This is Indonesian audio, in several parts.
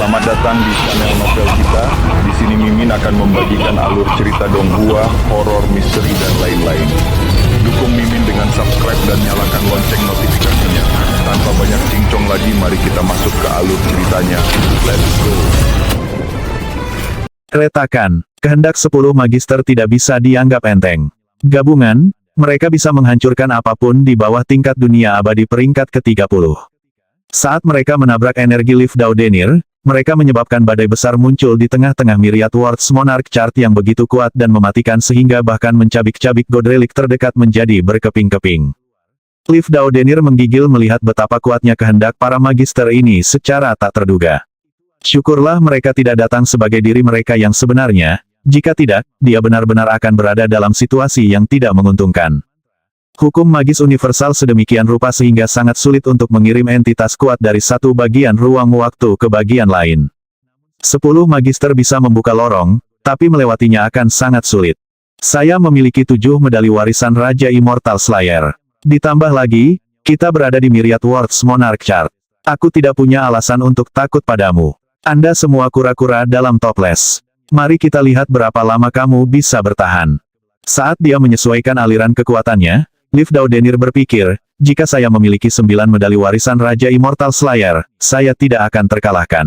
Selamat datang di channel novel kita. Di sini Mimin akan membagikan alur cerita donghua, horor, misteri, dan lain-lain. Dukung Mimin dengan subscribe dan nyalakan lonceng notifikasinya. Tanpa banyak cincong lagi, mari kita masuk ke alur ceritanya. Let's go. Retakan, kehendak 10 magister tidak bisa dianggap enteng. Gabungan, mereka bisa menghancurkan apapun di bawah tingkat dunia abadi peringkat ke-30. Saat mereka menabrak energi lift Daudenir, mereka menyebabkan badai besar muncul di tengah-tengah Myriad Worlds Monarch Chart yang begitu kuat dan mematikan sehingga bahkan mencabik-cabik god relic terdekat menjadi berkeping-keping. Lift Daudenir menggigil melihat betapa kuatnya kehendak para magister ini secara tak terduga. Syukurlah mereka tidak datang sebagai diri mereka yang sebenarnya, jika tidak, dia benar-benar akan berada dalam situasi yang tidak menguntungkan. Hukum magis universal sedemikian rupa sehingga sangat sulit untuk mengirim entitas kuat dari satu bagian ruang waktu ke bagian lain. 10 magister bisa membuka lorong, tapi melewatinya akan sangat sulit. Saya memiliki 7 medali warisan Raja Immortal Slayer. Ditambah lagi, kita berada di Myriad Worlds Monarch Chart. Aku tidak punya alasan untuk takut padamu. Anda semua kura-kura dalam toples. Mari kita lihat berapa lama kamu bisa bertahan. Saat dia menyesuaikan aliran kekuatannya, Lift Daudenir berpikir, jika saya memiliki 9 medali warisan Raja Immortal Slayer, saya tidak akan terkalahkan.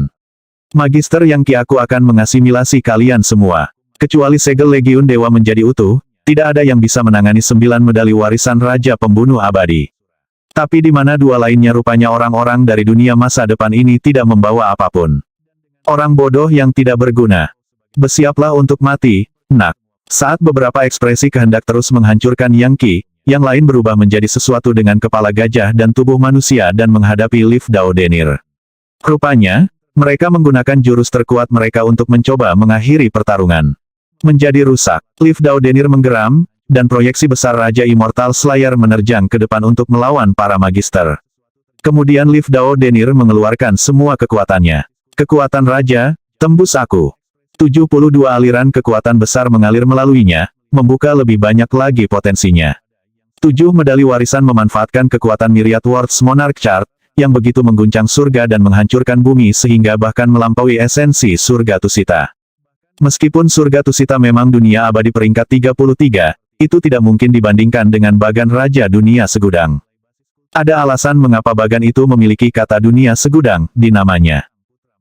Magister Yangki, aku akan mengasimilasi kalian semua. Kecuali segel Legiun Dewa menjadi utuh, tidak ada yang bisa menangani 9 medali warisan Raja Pembunuh Abadi. Tapi di mana dua lainnya rupanya orang-orang dari dunia masa depan ini tidak membawa apapun. Orang bodoh yang tidak berguna. Bersiaplah untuk mati, nak. Saat beberapa ekspresi kehendak terus menghancurkan Yangki, yang lain berubah menjadi sesuatu dengan kepala gajah dan tubuh manusia dan menghadapi Lift Daudenir. Rupanya, mereka menggunakan jurus terkuat mereka untuk mencoba mengakhiri pertarungan. Menjadi rusak, Lift Daudenir menggeram, dan proyeksi besar Raja Immortal Slayer menerjang ke depan untuk melawan para magister. Kemudian Lift Daudenir mengeluarkan semua kekuatannya. Kekuatan Raja, tembus aku. 72 aliran kekuatan besar mengalir melaluinya, membuka lebih banyak lagi potensinya. 7 medali warisan memanfaatkan kekuatan Myriad Worlds Monarch Chart, yang begitu mengguncang surga dan menghancurkan bumi sehingga bahkan melampaui esensi surga Tusita. Meskipun surga Tusita memang dunia abadi peringkat 33, itu tidak mungkin dibandingkan dengan Bagan Raja Dunia Segudang. Ada alasan mengapa Bagan itu memiliki kata dunia segudang di namanya.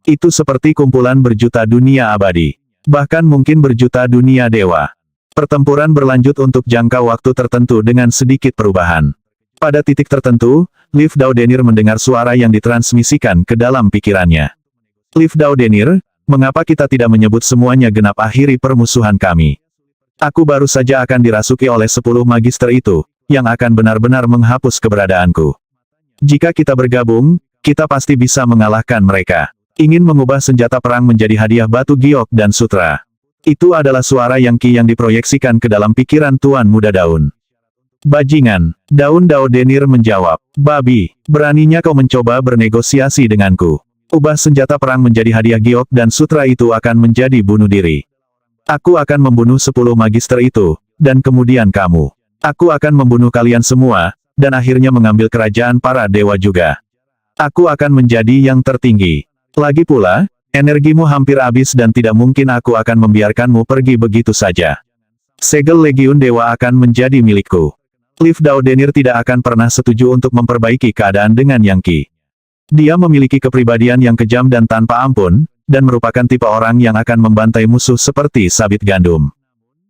Itu seperti kumpulan berjuta dunia abadi. Bahkan mungkin berjuta dunia dewa. Pertempuran berlanjut untuk jangka waktu tertentu dengan sedikit perubahan. Pada titik tertentu, Lift Daudenir mendengar suara yang ditransmisikan ke dalam pikirannya. Lift Daudenir, mengapa kita tidak menyebut semuanya genap akhiri permusuhan kami? Aku baru saja akan dirasuki oleh 10 magister itu, yang akan benar-benar menghapus keberadaanku. Jika kita bergabung, kita pasti bisa mengalahkan mereka. Ingin mengubah senjata perang menjadi hadiah batu giok dan sutra. Itu adalah suara Yangki yang diproyeksikan ke dalam pikiran Tuan Muda Daun. Bajingan, Daun Daudenir menjawab, babi, beraninya kau mencoba bernegosiasi denganku. Ubah senjata perang menjadi hadiah giok dan sutra itu akan menjadi bunuh diri. Aku akan membunuh 10 magister itu, dan kemudian kamu. Aku akan membunuh kalian semua, dan akhirnya mengambil kerajaan para dewa juga. Aku akan menjadi yang tertinggi. Lagi pula, energimu hampir habis dan tidak mungkin aku akan membiarkanmu pergi begitu saja. Segel Legiun Dewa akan menjadi milikku. Lift Daudenir tidak akan pernah setuju untuk memperbaiki keadaan dengan Yangki. Dia memiliki kepribadian yang kejam dan tanpa ampun, dan merupakan tipe orang yang akan membantai musuh seperti sabit gandum.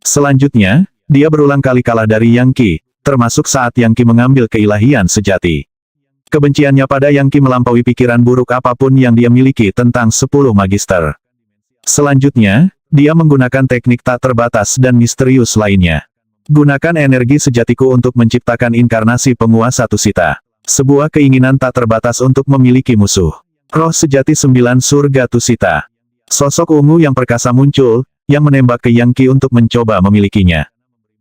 Selanjutnya, dia berulang kali kalah dari Yangki, termasuk saat Yangki mengambil keilahian sejati. Kebenciannya pada Yangki melampaui pikiran buruk apapun yang dia miliki tentang 10 magister. Selanjutnya, dia menggunakan teknik tak terbatas dan misterius lainnya. Gunakan energi sejatiku untuk menciptakan inkarnasi penguasa Tusita. Sebuah keinginan tak terbatas untuk memiliki musuh. Roh sejati 9 surga Tusita. Sosok ungu yang perkasa muncul, yang menembak ke Yangki untuk mencoba memilikinya.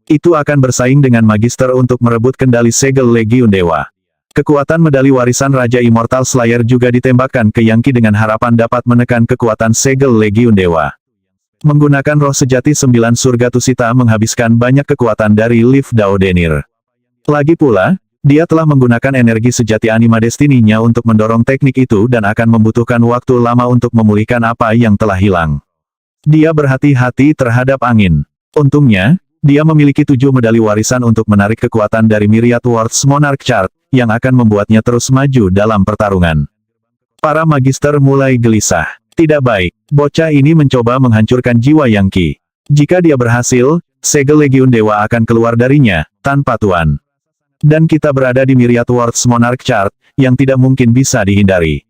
Itu akan bersaing dengan magister untuk merebut kendali segel Legiun Dewa. Kekuatan medali warisan Raja Immortal Slayer juga ditembakkan ke Yangki dengan harapan dapat menekan kekuatan segel Legiun Dewa. Menggunakan roh sejati 9 surga Tusita menghabiskan banyak kekuatan dari Lift Daudenir. Lagi pula, dia telah menggunakan energi sejati anima destininya untuk mendorong teknik itu dan akan membutuhkan waktu lama untuk memulihkan apa yang telah hilang. Dia berhati-hati terhadap angin. Untungnya, dia memiliki 7 medali warisan untuk menarik kekuatan dari Myriad Worlds Monarch Chart, yang akan membuatnya terus maju dalam pertarungan. Para magister mulai gelisah. Tidak baik, bocah ini mencoba menghancurkan jiwa Yang Qi. Jika dia berhasil, segel Legiun Dewa akan keluar darinya, tanpa tuan. Dan kita berada di Myriad Worlds Monarch Chart, yang tidak mungkin bisa dihindari.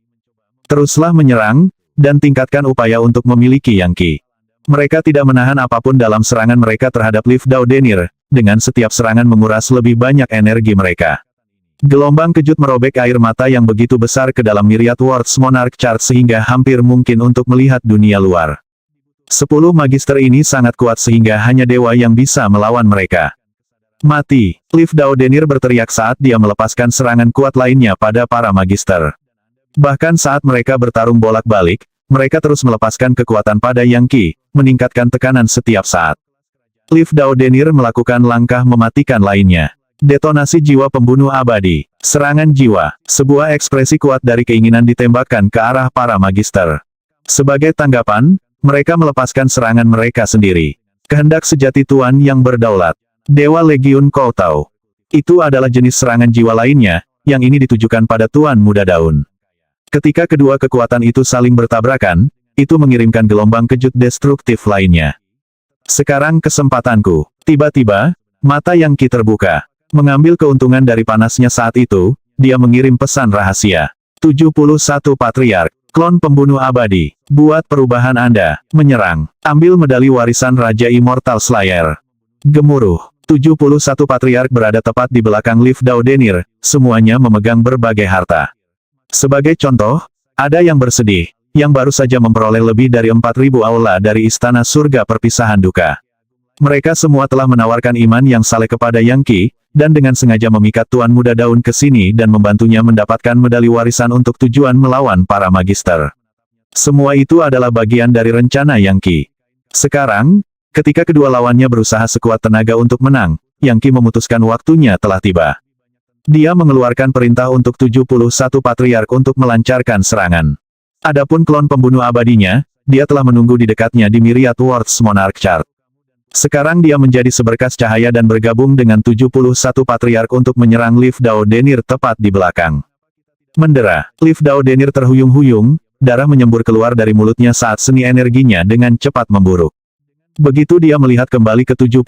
Teruslah menyerang, dan tingkatkan upaya untuk memiliki Yang Qi. Mereka tidak menahan apapun dalam serangan mereka terhadap Liv Dao Denir, dengan setiap serangan menguras lebih banyak energi mereka. Gelombang kejut merobek air mata yang begitu besar ke dalam Myriad Worlds Monarch Chart sehingga hampir mungkin untuk melihat dunia luar. 10 magister ini sangat kuat sehingga hanya dewa yang bisa melawan mereka. Mati! Liv Dao Denir berteriak saat dia melepaskan serangan kuat lainnya pada para magister. Bahkan saat mereka bertarung bolak-balik, mereka terus melepaskan kekuatan pada Yang Qi, meningkatkan tekanan setiap saat. Liv Dao Denir melakukan langkah mematikan lainnya. Detonasi jiwa pembunuh abadi. Serangan jiwa. Sebuah ekspresi kuat dari keinginan ditembakkan ke arah para magister. Sebagai tanggapan, mereka melepaskan serangan mereka sendiri. Kehendak sejati Tuan yang berdaulat. Dewa Legiun Koutao. Itu adalah jenis serangan jiwa lainnya, yang ini ditujukan pada Tuan Muda Daun. Ketika kedua kekuatan itu saling bertabrakan, itu mengirimkan gelombang kejut destruktif lainnya. Sekarang kesempatanku. Tiba-tiba, mata Yang Qi terbuka. Mengambil keuntungan dari panasnya saat itu, dia mengirim pesan rahasia. 71 Patriark, klon pembunuh abadi. Buat perubahan Anda, menyerang. Ambil medali warisan Raja Immortal Slayer. Gemuruh. 71 Patriark berada tepat di belakang Liv Dao Denir, semuanya memegang berbagai harta. Sebagai contoh, ada yang bersedih, yang baru saja memperoleh lebih dari 4.000 aula dari Istana Surga Perpisahan Duka. Mereka semua telah menawarkan iman yang saleh kepada Yang Qi, dan dengan sengaja memikat Tuan Muda Daun ke sini dan membantunya mendapatkan medali warisan untuk tujuan melawan para magister. Semua itu adalah bagian dari rencana Yang Qi. Sekarang, ketika kedua lawannya berusaha sekuat tenaga untuk menang, Yang Qi memutuskan waktunya telah tiba. Dia mengeluarkan perintah untuk 71 Patriark untuk melancarkan serangan. Adapun klon pembunuh abadinya, dia telah menunggu di dekatnya di Myriad Worlds Monarch Chart. Sekarang dia menjadi seberkas cahaya dan bergabung dengan 71 Patriark untuk menyerang Liv Dao Denir tepat di belakang. Mendera, Liv Dao Denir terhuyung-huyung, darah menyembur keluar dari mulutnya saat seni energinya dengan cepat memburuk. Begitu dia melihat kembali ke 71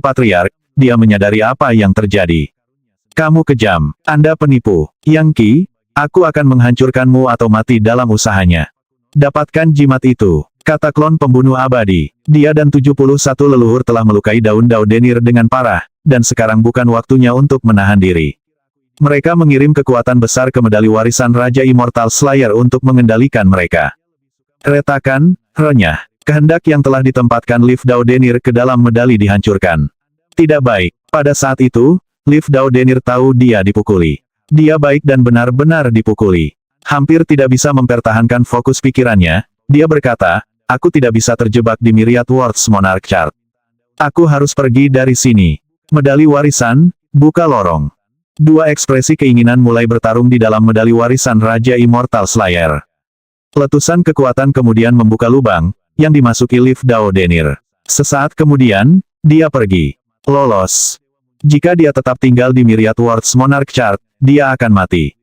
Patriark, dia menyadari apa yang terjadi. Kamu kejam, Anda penipu. Yang Qi, aku akan menghancurkanmu atau mati dalam usahanya. Dapatkan jimat itu, kata klon pembunuh abadi. Dia dan 71 leluhur telah melukai daun Dao Denir dengan parah, dan sekarang bukan waktunya untuk menahan diri. Mereka mengirim kekuatan besar ke medali warisan Raja Immortal Slayer untuk mengendalikan mereka. Retakan, renyah. Kehendak yang telah ditempatkan Liv Dao Denir ke dalam medali dihancurkan. Tidak baik. Pada saat itu, Liv Dao Denir tahu dia dipukuli. Dia baik dan benar-benar dipukuli. Hampir tidak bisa mempertahankan fokus pikirannya, dia berkata, aku tidak bisa terjebak di Myriad Worlds Monarch Chart. Aku harus pergi dari sini. Medali warisan, buka lorong. Dua ekspresi keinginan mulai bertarung di dalam medali warisan Raja Immortal Slayer. Letusan kekuatan kemudian membuka lubang, yang dimasuki Liv Dao Denir. Sesaat kemudian, dia pergi. Lolos. Jika dia tetap tinggal di Myriad Worlds Monarch Chart, dia akan mati.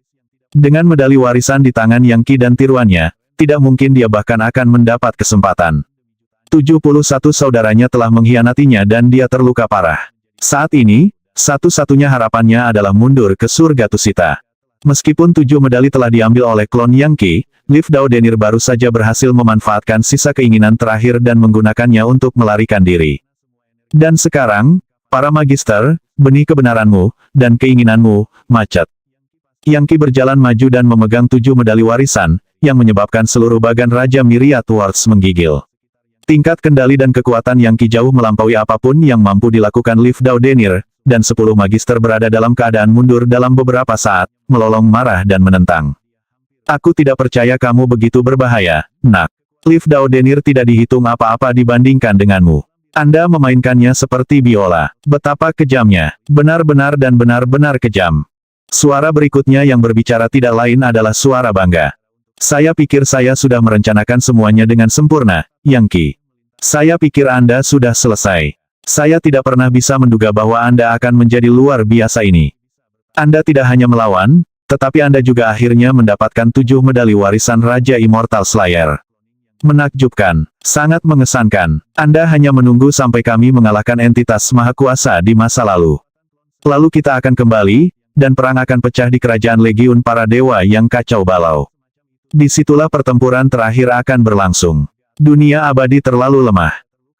Dengan medali warisan di tangan Yang Qi dan tiruannya, tidak mungkin dia bahkan akan mendapat kesempatan. 71 saudaranya telah mengkhianatinya dan dia terluka parah. Saat ini, satu-satunya harapannya adalah mundur ke surga Tusita. Meskipun 7 medali telah diambil oleh klon Yang Qi, Liv Dao Denir baru saja berhasil memanfaatkan sisa keinginan terakhir dan menggunakannya untuk melarikan diri. Dan sekarang, para magister, benih kebenaranmu, dan keinginanmu, macet. Yang Qi berjalan maju dan memegang 7 medali warisan, yang menyebabkan seluruh bagan Raja Myriad Worlds menggigil. Tingkat kendali dan kekuatan Yang Qi jauh melampaui apapun yang mampu dilakukan Liv Dao Denir, dan 10 magister berada dalam keadaan mundur dalam beberapa saat, melolong marah dan menentang. Aku tidak percaya kamu begitu berbahaya, nak. Liv Dao Denir tidak dihitung apa-apa dibandingkan denganmu. Anda memainkannya seperti biola. Betapa kejamnya. Benar-benar dan benar-benar kejam. Suara berikutnya yang berbicara tidak lain adalah suara bangga. Saya pikir saya sudah merencanakan semuanya dengan sempurna, Yang Qi. Saya pikir Anda sudah selesai. Saya tidak pernah bisa menduga bahwa Anda akan menjadi luar biasa ini. Anda tidak hanya melawan, tetapi Anda juga akhirnya mendapatkan 7 medali warisan Raja Immortal Slayer. Menakjubkan, sangat mengesankan. Anda hanya menunggu sampai kami mengalahkan entitas maha kuasa di masa lalu. Lalu kita akan kembali, dan perang akan pecah di kerajaan Legiun para dewa yang kacau balau. Disitulah pertempuran terakhir akan berlangsung. Dunia abadi terlalu lemah.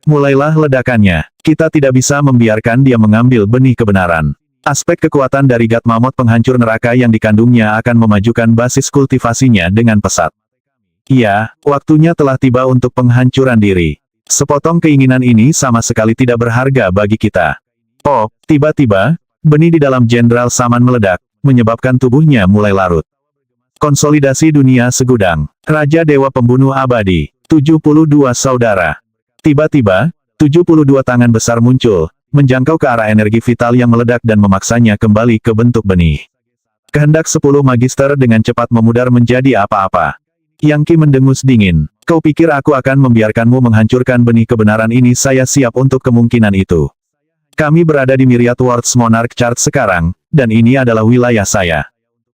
Mulailah ledakannya. Kita tidak bisa membiarkan dia mengambil benih kebenaran. Aspek kekuatan dari God Mammoth penghancur neraka yang dikandungnya akan memajukan basis kultivasinya dengan pesat. Iya, waktunya telah tiba untuk penghancuran diri. Sepotong keinginan ini sama sekali tidak berharga bagi kita. Oh, tiba-tiba, benih di dalam Jenderal Saman meledak, menyebabkan tubuhnya mulai larut. Konsolidasi dunia segudang. Raja Dewa Pembunuh Abadi. 72 saudara. Tiba-tiba, 72 tangan besar muncul, menjangkau ke arah energi vital yang meledak dan memaksanya kembali ke bentuk benih. Kehendak 10 magister dengan cepat memudar menjadi apa-apa. Yang Qi mendengus dingin. Kau pikir aku akan membiarkanmu menghancurkan benih kebenaran ini? Saya siap untuk kemungkinan itu. Kami berada di Myriad Worlds Monarch Chart sekarang, dan ini adalah wilayah saya.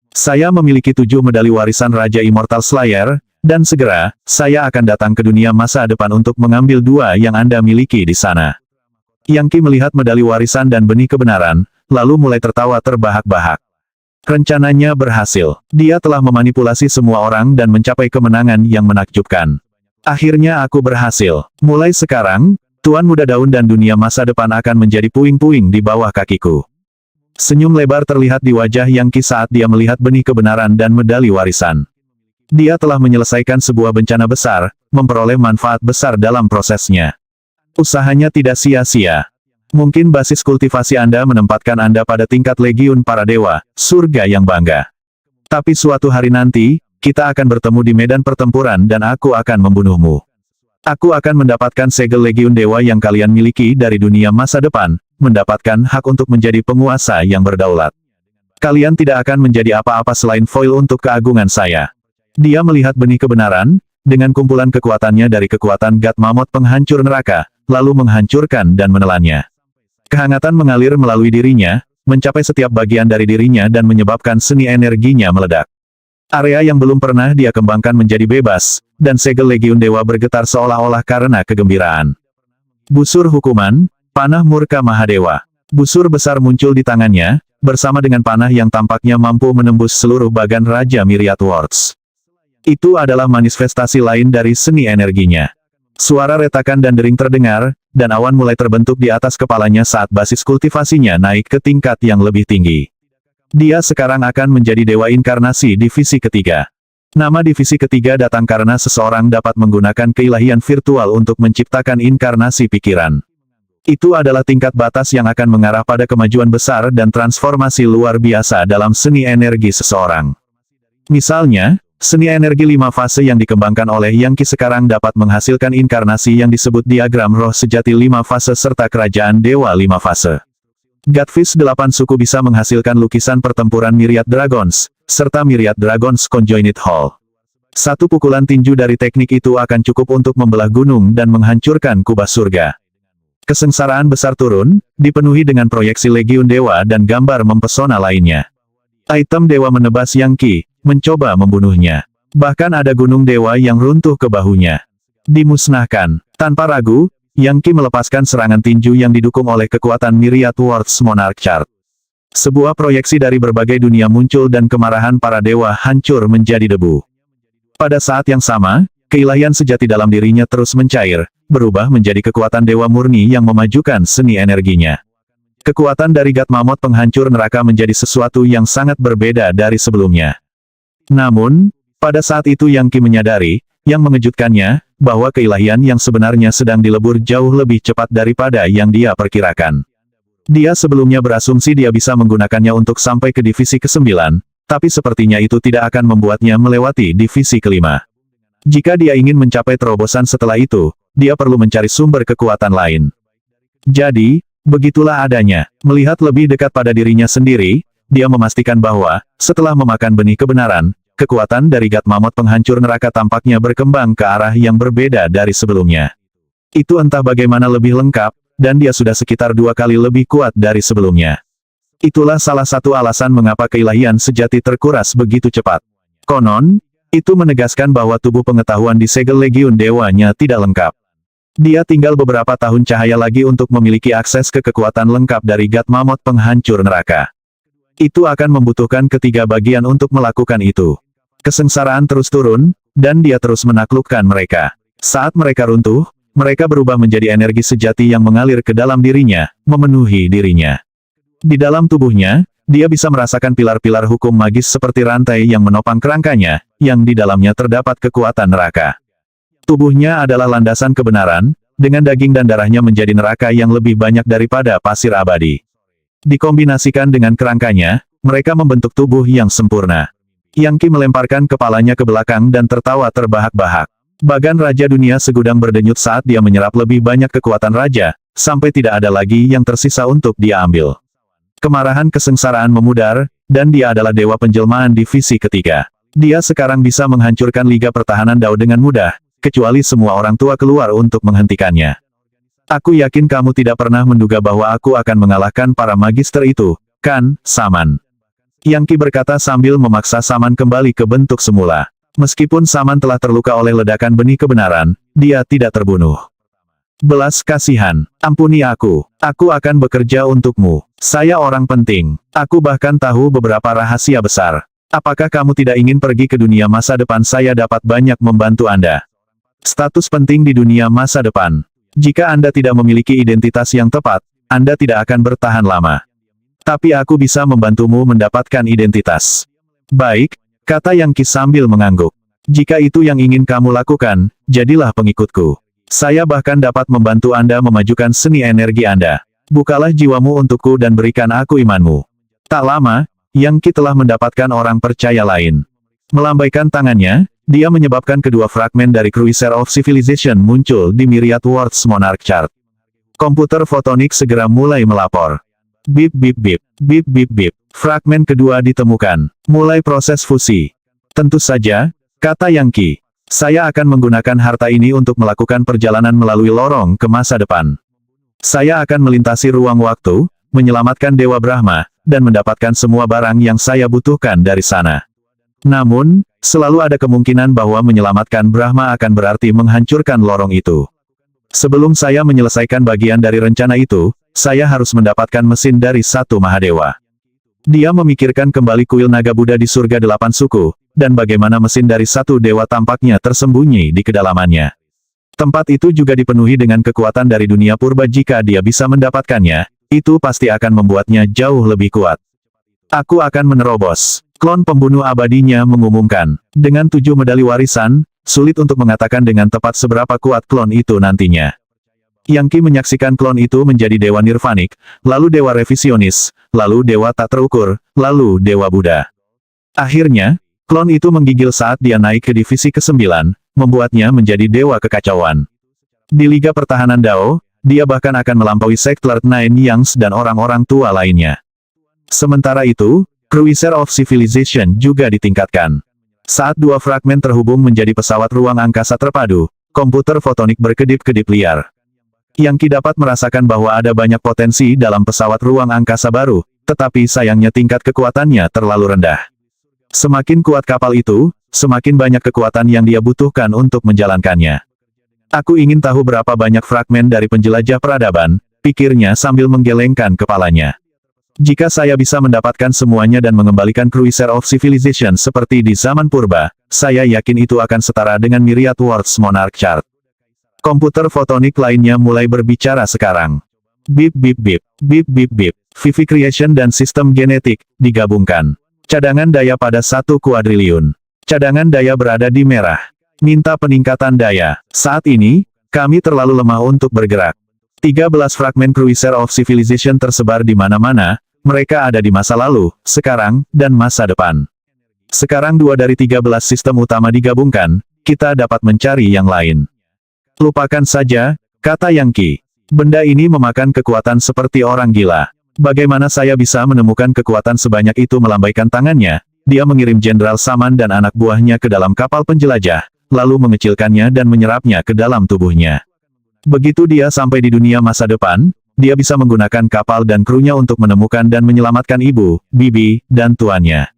Saya memiliki 7 medali warisan Raja Immortal Slayer, dan segera, saya akan datang ke dunia masa depan untuk mengambil 2 yang Anda miliki di sana. Yang Qi melihat medali warisan dan benih kebenaran, lalu mulai tertawa terbahak-bahak. Rencananya berhasil. Dia telah memanipulasi semua orang dan mencapai kemenangan yang menakjubkan. Akhirnya aku berhasil. Mulai sekarang, Tuan Muda Daun dan dunia masa depan akan menjadi puing-puing di bawah kakiku. Senyum lebar terlihat di wajah Yang Qi saat dia melihat benih kebenaran dan medali warisan. Dia telah menyelesaikan sebuah bencana besar, memperoleh manfaat besar dalam prosesnya. Usahanya tidak sia-sia. Mungkin basis kultivasi Anda menempatkan Anda pada tingkat Legiun para dewa, surga yang bangga. Tapi suatu hari nanti, kita akan bertemu di medan pertempuran dan aku akan membunuhmu. Aku akan mendapatkan segel Legiun dewa yang kalian miliki dari dunia masa depan, mendapatkan hak untuk menjadi penguasa yang berdaulat. Kalian tidak akan menjadi apa-apa selain foil untuk keagungan saya. Dia melihat benih kebenaran, dengan kumpulan kekuatannya dari kekuatan God Mammoth penghancur neraka, lalu menghancurkan dan menelannya. Kehangatan mengalir melalui dirinya, mencapai setiap bagian dari dirinya dan menyebabkan seni energinya meledak. Area yang belum pernah dia kembangkan menjadi bebas, dan segel Legiun Dewa bergetar seolah-olah karena kegembiraan. Busur hukuman, panah murka Mahadewa. Busur besar muncul di tangannya, bersama dengan panah yang tampaknya mampu menembus seluruh bagan Raja Myriad Worlds. Itu adalah manifestasi lain dari seni energinya. Suara retakan dan dering terdengar, dan awan mulai terbentuk di atas kepalanya saat basis kultivasinya naik ke tingkat yang lebih tinggi. Dia sekarang akan menjadi Dewa Inkarnasi Divisi Ketiga. Nama Divisi Ketiga datang karena seseorang dapat menggunakan keilahian virtual untuk menciptakan inkarnasi pikiran. Itu adalah tingkat batas yang akan mengarah pada kemajuan besar dan transformasi luar biasa dalam seni energi seseorang. Misalnya, seni energi 5 fase yang dikembangkan oleh Yang Qi sekarang dapat menghasilkan inkarnasi yang disebut diagram roh sejati 5 fase serta kerajaan dewa 5 fase. Godfish 8 suku bisa menghasilkan lukisan pertempuran Myriad Dragons, serta Myriad Dragons Conjoined Hall. Satu pukulan tinju dari teknik itu akan cukup untuk membelah gunung dan menghancurkan kubah surga. Kesengsaraan besar turun, dipenuhi dengan proyeksi Legiun Dewa dan gambar mempesona lainnya. Item Dewa menebas Yang Qi, mencoba membunuhnya. Bahkan ada gunung dewa yang runtuh ke bahunya. Dimusnahkan. Tanpa ragu, Yang Qi melepaskan serangan tinju yang didukung oleh kekuatan Myriad Worlds Monarch Chart. Sebuah proyeksi dari berbagai dunia muncul dan kemarahan para dewa hancur menjadi debu. Pada saat yang sama, keilahian sejati dalam dirinya terus mencair, berubah menjadi kekuatan dewa murni yang memajukan seni energinya. Kekuatan dari God Mammoth penghancur neraka menjadi sesuatu yang sangat berbeda dari sebelumnya. Namun, pada saat itu Yang Qi menyadari, yang mengejutkannya, bahwa keilahian yang sebenarnya sedang dilebur jauh lebih cepat daripada yang dia perkirakan. Dia sebelumnya berasumsi dia bisa menggunakannya untuk sampai ke divisi ke-9, tapi sepertinya itu tidak akan membuatnya melewati divisi ke-5. Jika dia ingin mencapai terobosan setelah itu, dia perlu mencari sumber kekuatan lain. Jadi, begitulah adanya. Melihat lebih dekat pada dirinya sendiri, dia memastikan bahwa, setelah memakan benih kebenaran, kekuatan dari God Mammoth penghancur neraka tampaknya berkembang ke arah yang berbeda dari sebelumnya. Itu entah bagaimana lebih lengkap, dan dia sudah sekitar 2 kali lebih kuat dari sebelumnya. Itulah salah satu alasan mengapa keilahian sejati terkuras begitu cepat. Konon, itu menegaskan bahwa tubuh pengetahuan di segel Legiun Dewanya tidak lengkap. Dia tinggal beberapa tahun cahaya lagi untuk memiliki akses ke kekuatan lengkap dari God Mammoth penghancur neraka. Itu akan membutuhkan ketiga bagian untuk melakukan itu. Kesengsaraan terus turun, dan dia terus menaklukkan mereka. Saat mereka runtuh, mereka berubah menjadi energi sejati yang mengalir ke dalam dirinya, memenuhi dirinya. Di dalam tubuhnya, dia bisa merasakan pilar-pilar hukum magis seperti rantai yang menopang kerangkanya, yang di dalamnya terdapat kekuatan neraka. Tubuhnya adalah landasan kebenaran, dengan daging dan darahnya menjadi neraka yang lebih banyak daripada pasir abadi. Dikombinasikan dengan kerangkanya, mereka membentuk tubuh yang sempurna. Yang Qi melemparkan kepalanya ke belakang dan tertawa terbahak-bahak. Bagan Raja Dunia segudang berdenyut saat dia menyerap lebih banyak kekuatan Raja, sampai tidak ada lagi yang tersisa untuk dia ambil. Kemarahan kesengsaraan memudar, dan dia adalah dewa penjelmaan divisi ketiga. Dia sekarang bisa menghancurkan Liga Pertahanan Dao dengan mudah, kecuali semua orang tua keluar untuk menghentikannya. Aku yakin kamu tidak pernah menduga bahwa aku akan mengalahkan para magister itu, kan, Saman? Yang Qi berkata sambil memaksa Saman kembali ke bentuk semula. Meskipun Saman telah terluka oleh ledakan benih kebenaran, dia tidak terbunuh. Belas kasihan, ampuni aku akan bekerja untukmu. Saya orang penting, aku bahkan tahu beberapa rahasia besar. Apakah kamu tidak ingin pergi ke dunia masa depan? Saya dapat banyak membantu Anda. Status penting di dunia masa depan. Jika Anda tidak memiliki identitas yang tepat, Anda tidak akan bertahan lama. Tapi aku bisa membantumu mendapatkan identitas. Baik, kata Yang Qi sambil mengangguk. Jika itu yang ingin kamu lakukan, jadilah pengikutku. Saya bahkan dapat membantu Anda memajukan seni energi Anda. Bukalah jiwamu untukku dan berikan aku imanmu. Tak lama, Yang Qi telah mendapatkan orang percaya lain. Melambaikan tangannya, dia menyebabkan kedua fragmen dari Cruiser of Civilization muncul di Myriad Worlds Monarch Chart. Komputer fotonik segera mulai melapor. Bip bip bip, bip bip bip. Fragmen kedua ditemukan. Mulai proses fusi. Tentu saja, kata Yang Qi. Saya akan menggunakan harta ini untuk melakukan perjalanan melalui lorong ke masa depan. Saya akan melintasi ruang waktu, menyelamatkan Dewa Brahma, dan mendapatkan semua barang yang saya butuhkan dari sana. Namun, selalu ada kemungkinan bahwa menyelamatkan Brahma akan berarti menghancurkan lorong itu. Sebelum saya menyelesaikan bagian dari rencana itu, saya harus mendapatkan mesin dari satu Mahadewa. Dia memikirkan kembali kuil naga Buddha di surga 8 suku, dan bagaimana mesin dari satu dewa tampaknya tersembunyi di kedalamannya. Tempat itu juga dipenuhi dengan kekuatan dari dunia purba. Jika dia bisa mendapatkannya, itu pasti akan membuatnya jauh lebih kuat. Aku akan menerobos. Klon pembunuh abadinya mengumumkan. Dengan 7 medali warisan, sulit untuk mengatakan dengan tepat seberapa kuat klon itu nantinya. Yang Qi menyaksikan klon itu menjadi dewa nirvanik, lalu dewa revisionis, lalu dewa tak terukur, lalu dewa Buddha. Akhirnya, klon itu menggigil saat dia naik ke divisi ke-9, membuatnya menjadi dewa kekacauan. Di Liga Pertahanan Dao, dia bahkan akan melampaui Sektler Nine Yangs dan orang-orang tua lainnya. Sementara itu, Cruiser of Civilization juga ditingkatkan. Saat 2 fragmen terhubung menjadi pesawat ruang angkasa terpadu, komputer fotonik berkedip-kedip liar. Yang Qi dapat merasakan bahwa ada banyak potensi dalam pesawat ruang angkasa baru, tetapi sayangnya tingkat kekuatannya terlalu rendah. Semakin kuat kapal itu, semakin banyak kekuatan yang dia butuhkan untuk menjalankannya. Aku ingin tahu berapa banyak fragmen dari penjelajah peradaban, pikirnya sambil menggelengkan kepalanya. Jika saya bisa mendapatkan semuanya dan mengembalikan Cruiser of Civilization seperti di zaman purba, saya yakin itu akan setara dengan Myriad Worlds Monarch Chart. Komputer fotonik lainnya mulai berbicara sekarang. Bip bip bip, bip bip bip, Vivi Creation dan sistem genetik, digabungkan. Cadangan daya pada 1 kuadriliun. Cadangan daya berada di merah. Minta peningkatan daya. Saat ini, kami terlalu lemah untuk bergerak. 13 fragmen Cruiser of Civilization tersebar di mana-mana, mereka ada di masa lalu, sekarang, dan masa depan. Sekarang 2 dari 13 sistem utama digabungkan, kita dapat mencari yang lain. Lupakan saja, kata Yang Qi. Benda ini memakan kekuatan seperti orang gila. Bagaimana saya bisa menemukan kekuatan sebanyak itu? Melambaikan tangannya, dia mengirim Jenderal Saman dan anak buahnya ke dalam kapal penjelajah, lalu mengecilkannya dan menyerapnya ke dalam tubuhnya. Begitu dia sampai di dunia masa depan, dia bisa menggunakan kapal dan krunya untuk menemukan dan menyelamatkan ibu, bibi, dan tuannya.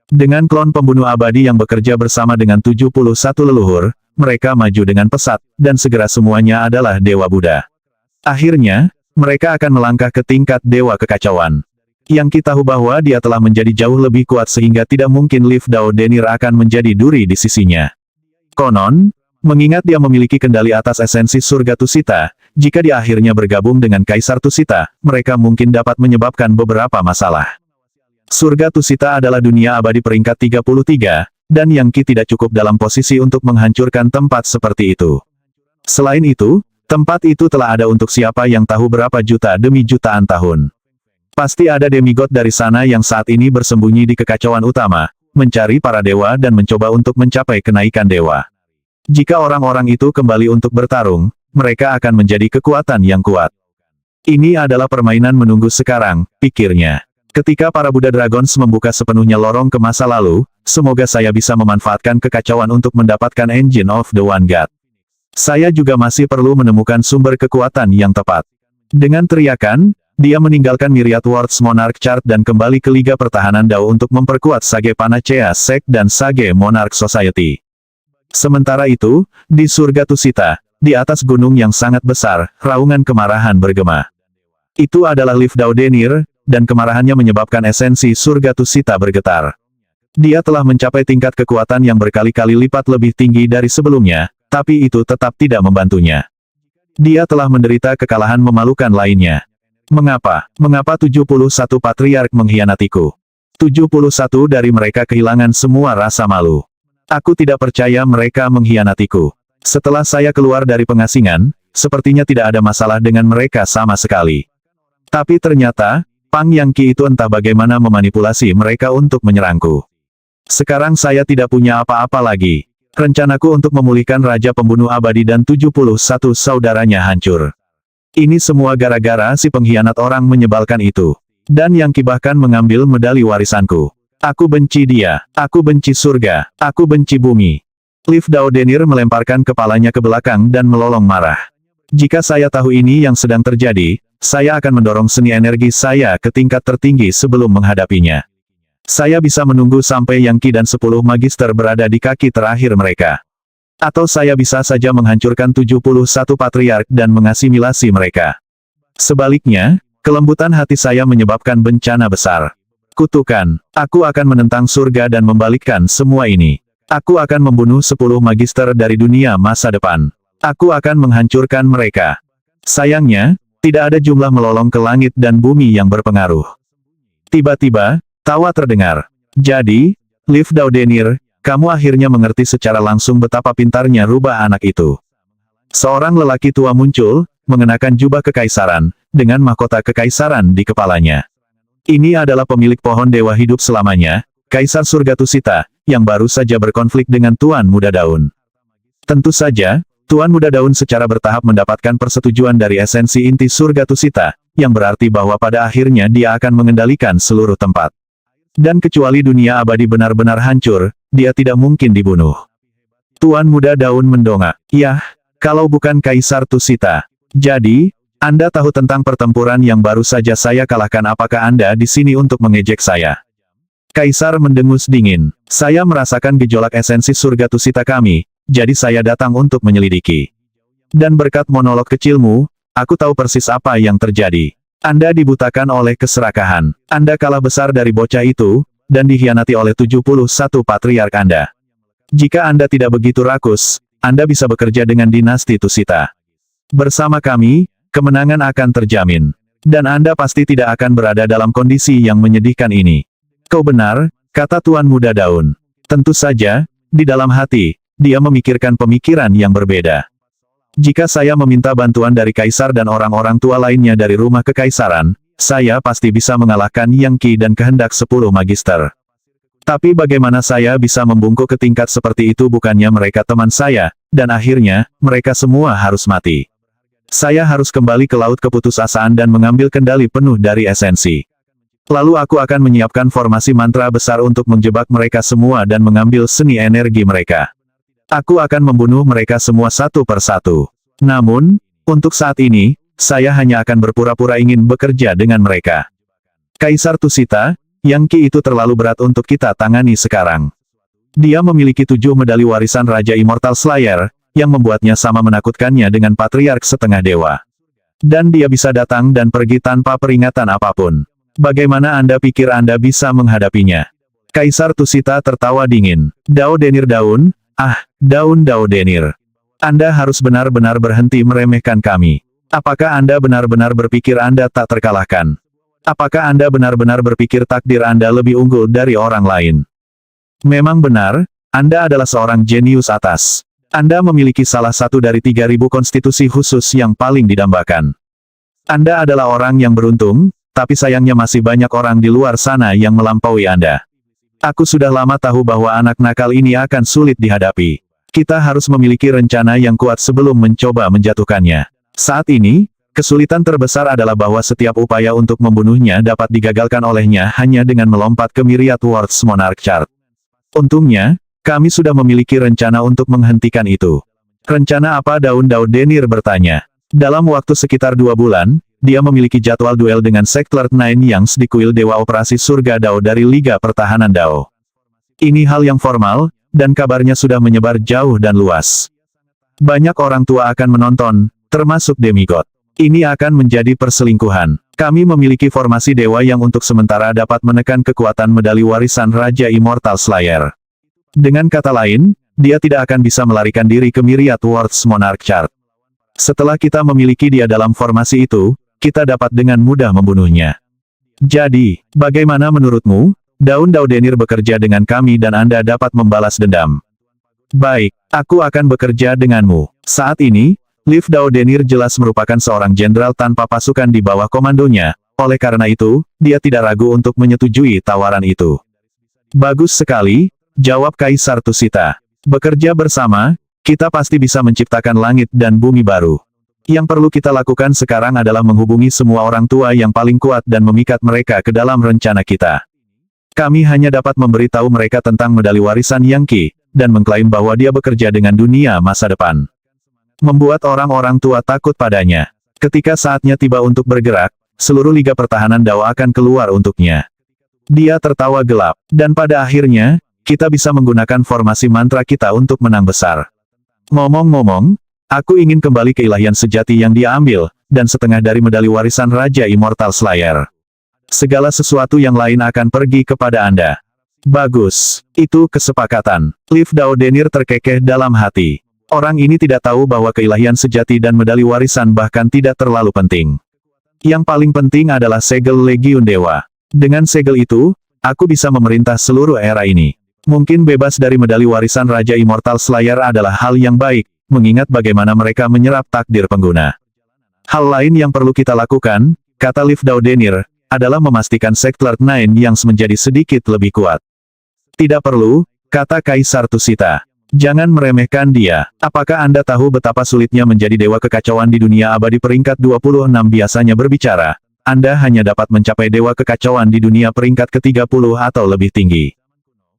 Dengan klon pembunuh abadi yang bekerja bersama dengan 71 leluhur, mereka maju dengan pesat, dan segera semuanya adalah Dewa Buddha. Akhirnya, mereka akan melangkah ke tingkat Dewa Kekacauan. Yang kita tahu bahwa dia telah menjadi jauh lebih kuat sehingga tidak mungkin Liv Dao Denir akan menjadi duri di sisinya. Konon, mengingat dia memiliki kendali atas esensi surga Tusita, jika dia akhirnya bergabung dengan Kaisar Tusita, mereka mungkin dapat menyebabkan beberapa masalah. Surga Tusita adalah dunia abadi peringkat 33, dan Yang Qi tidak cukup dalam posisi untuk menghancurkan tempat seperti itu. Selain itu, tempat itu telah ada untuk siapa yang tahu berapa juta demi jutaan tahun. Pasti ada demigod dari sana yang saat ini bersembunyi di kekacauan utama, mencari para dewa dan mencoba untuk mencapai kenaikan dewa. Jika orang-orang itu kembali untuk bertarung, mereka akan menjadi kekuatan yang kuat. Ini adalah permainan menunggu sekarang, pikirnya. Ketika para Buddha Dragons membuka sepenuhnya lorong ke masa lalu, semoga saya bisa memanfaatkan kekacauan untuk mendapatkan Engine of the One God. Saya juga masih perlu menemukan sumber kekuatan yang tepat. Dengan teriakan, dia meninggalkan Myriad Worlds Monarch Chart dan kembali ke Liga Pertahanan Dao untuk memperkuat Sage Panacea Sect dan Sage Monarch Society. Sementara itu, di surga Tusita, di atas gunung yang sangat besar, raungan kemarahan bergema. Itu adalah Liv Dao Denir, dan kemarahannya menyebabkan esensi surga Tusita bergetar. Dia telah mencapai tingkat kekuatan yang berkali-kali lipat lebih tinggi dari sebelumnya, tapi itu tetap tidak membantunya. Dia telah menderita kekalahan memalukan lainnya. Mengapa? Mengapa 71 patriark mengkhianatiku? 71 dari mereka kehilangan semua rasa malu. Aku tidak percaya mereka mengkhianatiku. Setelah saya keluar dari pengasingan, sepertinya tidak ada masalah dengan mereka sama sekali. Tapi ternyata, Pang Yang Qi itu entah bagaimana memanipulasi mereka untuk menyerangku. Sekarang saya tidak punya apa-apa lagi. Rencanaku untuk memulihkan Raja Pembunuh Abadi dan 71 saudaranya hancur. Ini semua gara-gara si pengkhianat orang menyebalkan itu. Dan Yang Qi bahkan mengambil medali warisanku. Aku benci dia. Aku benci surga. Aku benci bumi. Liv Dao Denir melemparkan kepalanya ke belakang dan melolong marah. Jika saya tahu ini yang sedang terjadi, saya akan mendorong seni energi saya ke tingkat tertinggi sebelum menghadapinya. Saya bisa menunggu sampai Yang Qi dan 10 magister berada di kaki terakhir mereka. Atau saya bisa saja menghancurkan 71 patriark dan mengasimilasi mereka. Sebaliknya, kelembutan hati saya menyebabkan bencana besar. Kutukan, aku akan menentang surga dan membalikkan semua ini. Aku akan membunuh 10 magister dari dunia masa depan. Aku akan menghancurkan mereka. Sayangnya, tidak ada jumlah melolong ke langit dan bumi yang berpengaruh. Tiba-tiba, tawa terdengar. Jadi, Liv Dao Denir, kamu akhirnya mengerti secara langsung betapa pintarnya rubah anak itu. Seorang lelaki tua muncul, mengenakan jubah kekaisaran, dengan mahkota kekaisaran di kepalanya. Ini adalah pemilik pohon dewa hidup selamanya, Kaisar Surga Tusita, yang baru saja berkonflik dengan Tuan Muda Daun. Tentu saja, Tuan Muda Daun secara bertahap mendapatkan persetujuan dari esensi inti Surga Tusita, yang berarti bahwa pada akhirnya dia akan mengendalikan seluruh tempat. Dan kecuali dunia abadi benar-benar hancur, dia tidak mungkin dibunuh. Tuan Muda Daun mendongak. Yah, kalau bukan Kaisar Tusita. Jadi, Anda tahu tentang pertempuran yang baru saja saya kalahkan. Apakah Anda di sini untuk mengejek saya? Kaisar mendengus dingin. Saya merasakan gejolak esensi surga Tusita kami, jadi saya datang untuk menyelidiki. Dan berkat monolog kecilmu, aku tahu persis apa yang terjadi. Anda dibutakan oleh keserakahan. Anda kalah besar dari bocah itu, dan dikhianati oleh 71 patriark Anda. Jika Anda tidak begitu rakus, Anda bisa bekerja dengan dinasti Tusita. Bersama kami, kemenangan akan terjamin. Dan Anda pasti tidak akan berada dalam kondisi yang menyedihkan ini. Kau benar, kata Tuan Muda Daun. Tentu saja, di dalam hati, dia memikirkan pemikiran yang berbeda. Jika saya meminta bantuan dari Kaisar dan orang-orang tua lainnya dari rumah kekaisaran, saya pasti bisa mengalahkan Yang Qi dan kehendak 10 magister. Tapi bagaimana saya bisa membungkuk ke tingkat seperti itu? Bukannya mereka teman saya, dan akhirnya, mereka semua harus mati. Saya harus kembali ke Laut Keputusasaan dan mengambil kendali penuh dari esensi. Lalu aku akan menyiapkan formasi mantra besar untuk menjebak mereka semua dan mengambil seni energi mereka. Aku akan membunuh mereka semua satu persatu. Namun, untuk saat ini, saya hanya akan berpura-pura ingin bekerja dengan mereka. Kaisar Tusita, Yang Qi itu terlalu berat untuk kita tangani sekarang. Dia memiliki 7 medali warisan Raja Immortal Slayer, yang membuatnya sama menakutkannya dengan Patriark setengah dewa. Dan dia bisa datang dan pergi tanpa peringatan apapun. Bagaimana Anda pikir Anda bisa menghadapinya? Kaisar Tusita tertawa dingin. Dao Denir daun, daun Dao Denir. Anda harus benar-benar berhenti meremehkan kami. Apakah Anda benar-benar berpikir Anda tak terkalahkan? Apakah Anda benar-benar berpikir takdir Anda lebih unggul dari orang lain? Memang benar, Anda adalah seorang jenius atas. Anda memiliki salah satu dari 3.000 konstitusi khusus yang paling didambakan. Anda adalah orang yang beruntung, tapi sayangnya masih banyak orang di luar sana yang melampaui Anda. Aku sudah lama tahu bahwa anak nakal ini akan sulit dihadapi. Kita harus memiliki rencana yang kuat sebelum mencoba menjatuhkannya. Saat ini, kesulitan terbesar adalah bahwa setiap upaya untuk membunuhnya dapat digagalkan olehnya hanya dengan melompat ke Myriad Worlds Monarch Chart. Untungnya, kami sudah memiliki rencana untuk menghentikan itu. Rencana apa? Daun Dao Denir bertanya. Dalam waktu sekitar 2 bulan, dia memiliki jadwal duel dengan Sektler Nine Yangs di kuil Dewa Operasi Surga Dao dari Liga Pertahanan Dao. Ini hal yang formal, dan kabarnya sudah menyebar jauh dan luas. Banyak orang tua akan menonton, termasuk demigod. Ini akan menjadi perselingkuhan. Kami memiliki formasi dewa yang untuk sementara dapat menekan kekuatan medali warisan Raja Immortal Slayer. Dengan kata lain, dia tidak akan bisa melarikan diri ke Myriad Worlds Monarch Chart. Setelah kita memiliki dia dalam formasi itu, kita dapat dengan mudah membunuhnya. Jadi, bagaimana menurutmu? Daun Dao Denir bekerja dengan kami dan Anda dapat membalas dendam. Baik, aku akan bekerja denganmu. Saat ini, Liv Dao Denir jelas merupakan seorang jenderal tanpa pasukan di bawah komandonya, oleh karena itu, dia tidak ragu untuk menyetujui tawaran itu. Bagus sekali, jawab Kaisar Tusita. Bekerja bersama, kita pasti bisa menciptakan langit dan bumi baru. Yang perlu kita lakukan sekarang adalah menghubungi semua orang tua yang paling kuat dan memikat mereka ke dalam rencana kita. Kami hanya dapat memberitahu mereka tentang medali warisan Yang Qi, dan mengklaim bahwa dia bekerja dengan dunia masa depan. Membuat orang-orang tua takut padanya. Ketika saatnya tiba untuk bergerak, seluruh Liga Pertahanan Dao akan keluar untuknya. Dia tertawa gelap, dan pada akhirnya, kita bisa menggunakan formasi mantra kita untuk menang besar. Ngomong-ngomong, aku ingin kembali ke ilahian sejati yang dia ambil, dan setengah dari medali warisan Raja Immortal Slayer. Segala sesuatu yang lain akan pergi kepada Anda. Bagus, itu kesepakatan. Liv Dao Denir terkekeh dalam hati. Orang ini tidak tahu bahwa keilahian sejati dan medali warisan bahkan tidak terlalu penting. Yang paling penting adalah segel Legiun Dewa. Dengan segel itu, aku bisa memerintah seluruh era ini. Mungkin bebas dari medali warisan Raja Immortal Slayer adalah hal yang baik, mengingat bagaimana mereka menyerap takdir pengguna. Hal lain yang perlu kita lakukan, kata Liv Dao Denir, adalah memastikan Sektler Nine Yangs menjadi sedikit lebih kuat. Tidak perlu, kata Kaisar Tusita. Jangan meremehkan dia. Apakah Anda tahu betapa sulitnya menjadi dewa kekacauan di dunia abadi peringkat 26 biasanya berbicara? Anda hanya dapat mencapai dewa kekacauan di dunia peringkat ke-30 atau lebih tinggi.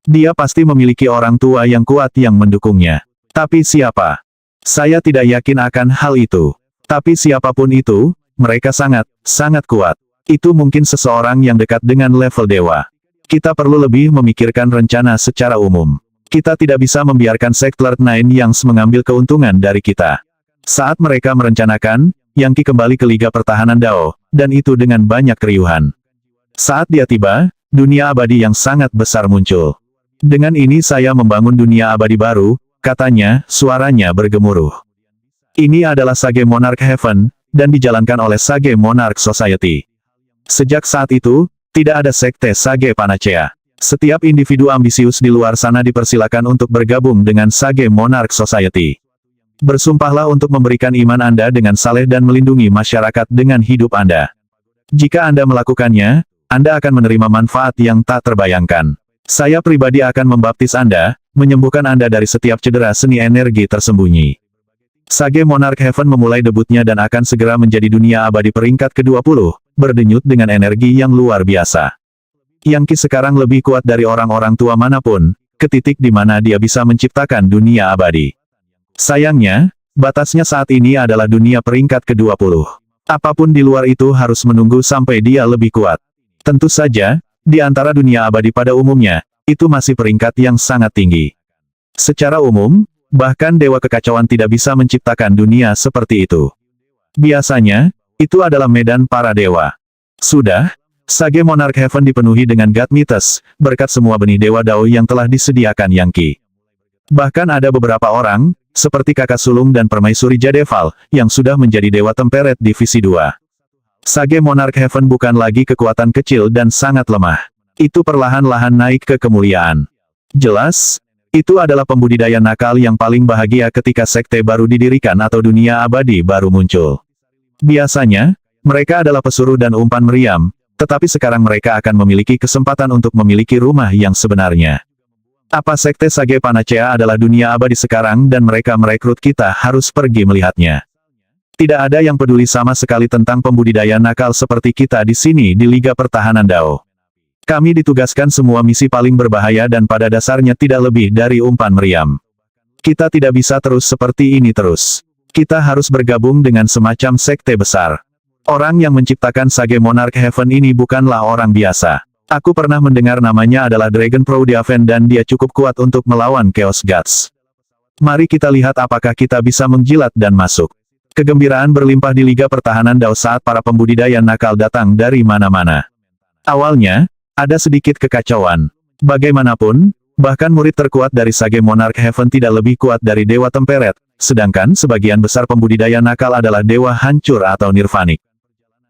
Dia pasti memiliki orang tua yang kuat yang mendukungnya. Tapi siapa? Saya tidak yakin akan hal itu. Tapi siapapun itu, mereka sangat, sangat kuat. Itu mungkin seseorang yang dekat dengan level dewa. Kita perlu lebih memikirkan rencana secara umum. Kita tidak bisa membiarkan Sektler Nine Yangs mengambil keuntungan dari kita. Saat mereka merencanakan, Yang Qi kembali ke Liga Pertahanan Dao, dan itu dengan banyak keriuhan. Saat dia tiba, dunia abadi yang sangat besar muncul. Dengan ini saya membangun dunia abadi baru, katanya, suaranya bergemuruh. Ini adalah Sage Monarch Heaven, dan dijalankan oleh Sage Monarch Society. Sejak saat itu, tidak ada sekte Sage Panacea. Setiap individu ambisius di luar sana dipersilakan untuk bergabung dengan Sage Monarch Society. Bersumpahlah untuk memberikan iman Anda dengan saleh dan melindungi masyarakat dengan hidup Anda. Jika Anda melakukannya, Anda akan menerima manfaat yang tak terbayangkan. Saya pribadi akan membaptis Anda, menyembuhkan Anda dari setiap cedera seni energi tersembunyi. Sage Monarch Heaven memulai debutnya dan akan segera menjadi dunia abadi peringkat ke-20, berdenyut dengan energi yang luar biasa. Yang Qi sekarang lebih kuat dari orang-orang tua manapun, ke titik di mana dia bisa menciptakan dunia abadi. Sayangnya, batasnya saat ini adalah dunia peringkat ke-20. Apapun di luar itu harus menunggu sampai dia lebih kuat. Tentu saja, di antara dunia abadi pada umumnya, itu masih peringkat yang sangat tinggi. Secara umum, bahkan Dewa Kekacauan tidak bisa menciptakan dunia seperti itu. Biasanya, itu adalah medan para dewa. Sudah, Sage Monarch Heaven dipenuhi dengan God Mythos, berkat semua benih Dewa Dao yang telah disediakan Yang Qi. Bahkan ada beberapa orang, seperti Kakak Sulung dan Permaisuri Jadeval, yang sudah menjadi Dewa Temperet Divisi 2. Sage Monarch Heaven bukan lagi kekuatan kecil dan sangat lemah. Itu perlahan-lahan naik ke kemuliaan. Jelas, itu adalah pembudidaya nakal yang paling bahagia ketika sekte baru didirikan atau dunia abadi baru muncul. Biasanya, mereka adalah pesuruh dan umpan meriam, tetapi sekarang mereka akan memiliki kesempatan untuk memiliki rumah yang sebenarnya. Apa sekte Sage Panacea adalah dunia abadi sekarang dan mereka merekrut kita harus pergi melihatnya. Tidak ada yang peduli sama sekali tentang pembudidaya nakal seperti kita di sini di Liga Pertahanan Dao. Kami ditugaskan semua misi paling berbahaya dan pada dasarnya tidak lebih dari umpan meriam. Kita tidak bisa terus seperti ini terus. Kita harus bergabung dengan semacam sekte besar. Orang yang menciptakan Sage Monarch Heaven ini bukanlah orang biasa. Aku pernah mendengar namanya adalah Dragon Proudiaven dan dia cukup kuat untuk melawan Chaos Gods. Mari kita lihat apakah kita bisa menjilat dan masuk. Kegembiraan berlimpah di Liga Pertahanan Dao saat para pembudidaya nakal datang dari mana-mana. Awalnya, ada sedikit kekacauan. Bagaimanapun, bahkan murid terkuat dari Sage Monarch Heaven tidak lebih kuat dari Dewa Temperet, sedangkan sebagian besar pembudidaya nakal adalah Dewa Hancur atau Nirvanik.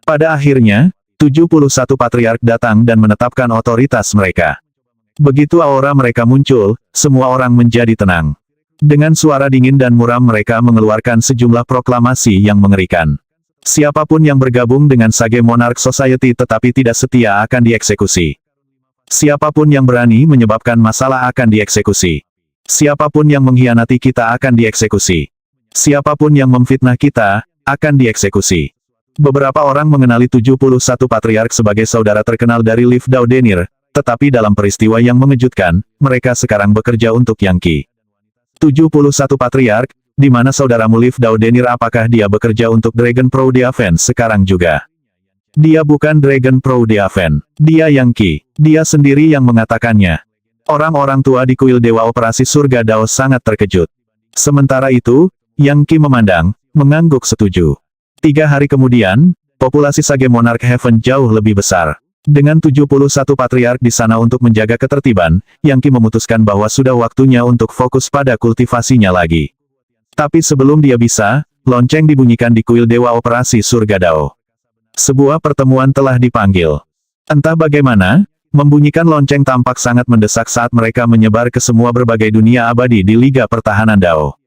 Pada akhirnya, 71 Patriark datang dan menetapkan otoritas mereka. Begitu aura mereka muncul, semua orang menjadi tenang. Dengan suara dingin dan muram mereka mengeluarkan sejumlah proklamasi yang mengerikan. Siapapun yang bergabung dengan Sage Monarch Society tetapi tidak setia akan dieksekusi. Siapapun yang berani menyebabkan masalah akan dieksekusi. Siapapun yang mengkhianati kita akan dieksekusi. Siapapun yang memfitnah kita, akan dieksekusi. Beberapa orang mengenali 71 Patriark sebagai saudara terkenal dari Liv Dao Denir, tetapi dalam peristiwa yang mengejutkan, mereka sekarang bekerja untuk Yang Qi. 71 Patriark, di mana saudaramu Liv Dao Denir apakah dia bekerja untuk Dragon Proudiaven sekarang juga? Dia bukan Dragon Proudiaven. Dia Yang Qi. Dia sendiri yang mengatakannya. Orang-orang tua di kuil Dewa Operasi Surga Dao sangat terkejut. Sementara itu, Yang Qi memandang, mengangguk setuju. 3 hari kemudian, populasi Sage Monarch Heaven jauh lebih besar. Dengan 71 Patriark di sana untuk menjaga ketertiban, Yang Qi memutuskan bahwa sudah waktunya untuk fokus pada kultivasinya lagi. Tapi sebelum dia bisa, lonceng dibunyikan di kuil Dewa Operasi Surga Dao. Sebuah pertemuan telah dipanggil. Entah bagaimana, membunyikan lonceng tampak sangat mendesak saat mereka menyebar ke semua berbagai dunia abadi di Liga Pertahanan Dao.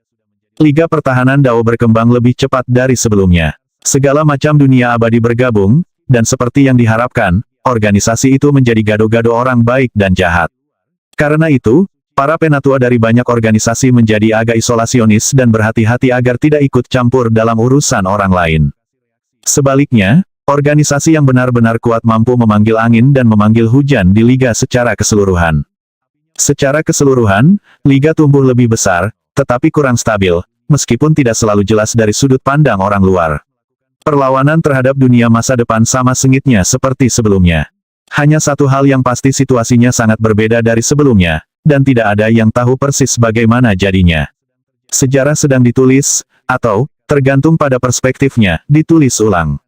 Liga Pertahanan Dao berkembang lebih cepat dari sebelumnya. Segala macam dunia abadi bergabung, dan seperti yang diharapkan, organisasi itu menjadi gado-gado orang baik dan jahat. Karena itu, para penatua dari banyak organisasi menjadi agak isolasionis dan berhati-hati agar tidak ikut campur dalam urusan orang lain. Sebaliknya, organisasi yang benar-benar kuat mampu memanggil angin dan memanggil hujan di Liga secara keseluruhan. Secara keseluruhan, Liga tumbuh lebih besar, tetapi kurang stabil, meskipun tidak selalu jelas dari sudut pandang orang luar. Perlawanan terhadap dunia masa depan sama sengitnya seperti sebelumnya. Hanya satu hal yang pasti situasinya sangat berbeda dari sebelumnya, dan tidak ada yang tahu persis bagaimana jadinya. Sejarah sedang ditulis, atau, tergantung pada perspektifnya, ditulis ulang.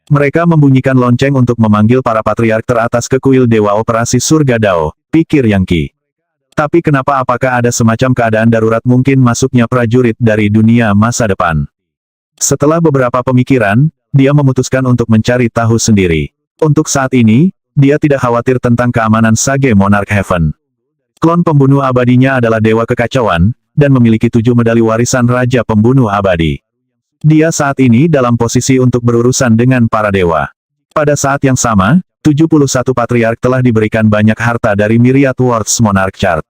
Mereka membunyikan lonceng untuk memanggil para patriark teratas ke kuil Dewa Operasi Surga Dao, pikir Yang Qi. Tapi kenapa apakah ada semacam keadaan darurat mungkin masuknya prajurit dari dunia masa depan? Setelah beberapa pemikiran, dia memutuskan untuk mencari tahu sendiri. Untuk saat ini, dia tidak khawatir tentang keamanan Sage Monarch Heaven. Klon pembunuh abadinya adalah Dewa Kekacauan, dan memiliki 7 medali warisan Raja Pembunuh Abadi. Dia saat ini dalam posisi untuk berurusan dengan para dewa. Pada saat yang sama, 71 Patriark telah diberikan banyak harta dari Myriad Worlds Monarch Chart.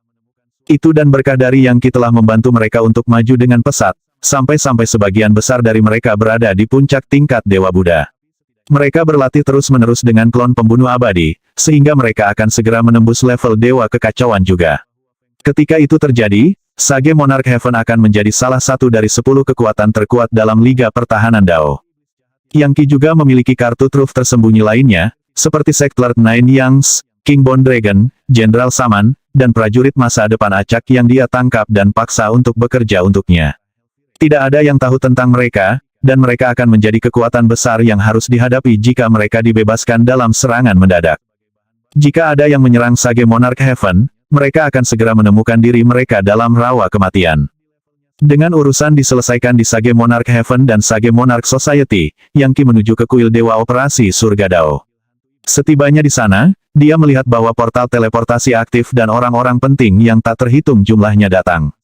Itu dan berkah dari Yang Qi telah membantu mereka untuk maju dengan pesat, sampai-sampai sebagian besar dari mereka berada di puncak tingkat Dewa Buddha. Mereka berlatih terus-menerus dengan klon pembunuh abadi, sehingga mereka akan segera menembus level Dewa Kekacauan juga. Ketika itu terjadi, Sage Monarch Heaven akan menjadi salah satu dari 10 kekuatan terkuat dalam Liga Pertahanan Dao. Yang Qi juga memiliki kartu truf tersembunyi lainnya, seperti Sect Lord Nine Yangs, King Bone Dragon, Jenderal Saman, dan prajurit masa depan acak yang dia tangkap dan paksa untuk bekerja untuknya. Tidak ada yang tahu tentang mereka, dan mereka akan menjadi kekuatan besar yang harus dihadapi jika mereka dibebaskan dalam serangan mendadak. Jika ada yang menyerang Sage Monarch Heaven, mereka akan segera menemukan diri mereka dalam rawa kematian. Dengan urusan diselesaikan di Sage Monarch Heaven dan Sage Monarch Society, Yang Qi menuju ke kuil Dewa Operasi Surga Dao. Setibanya di sana, dia melihat bahwa portal teleportasi aktif dan orang-orang penting yang tak terhitung jumlahnya datang.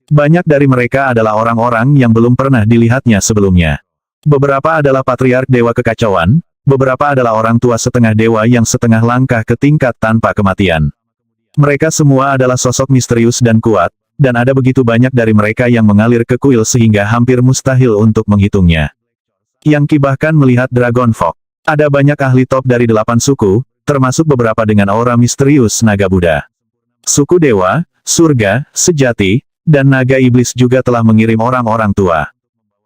Banyak dari mereka adalah orang-orang yang belum pernah dilihatnya sebelumnya. Beberapa adalah Patriark Dewa Kekacauan, beberapa adalah orang tua setengah dewa yang setengah langkah ke tingkat tanpa kematian. Mereka semua adalah sosok misterius dan kuat, dan ada begitu banyak dari mereka yang mengalir ke kuil sehingga hampir mustahil untuk menghitungnya. Yang Qi bahkan melihat Dragon Folk. Ada banyak ahli top dari 8 suku, termasuk beberapa dengan aura misterius naga Buddha. Suku Dewa, Surga, Sejati, dan Naga Iblis juga telah mengirim orang-orang tua.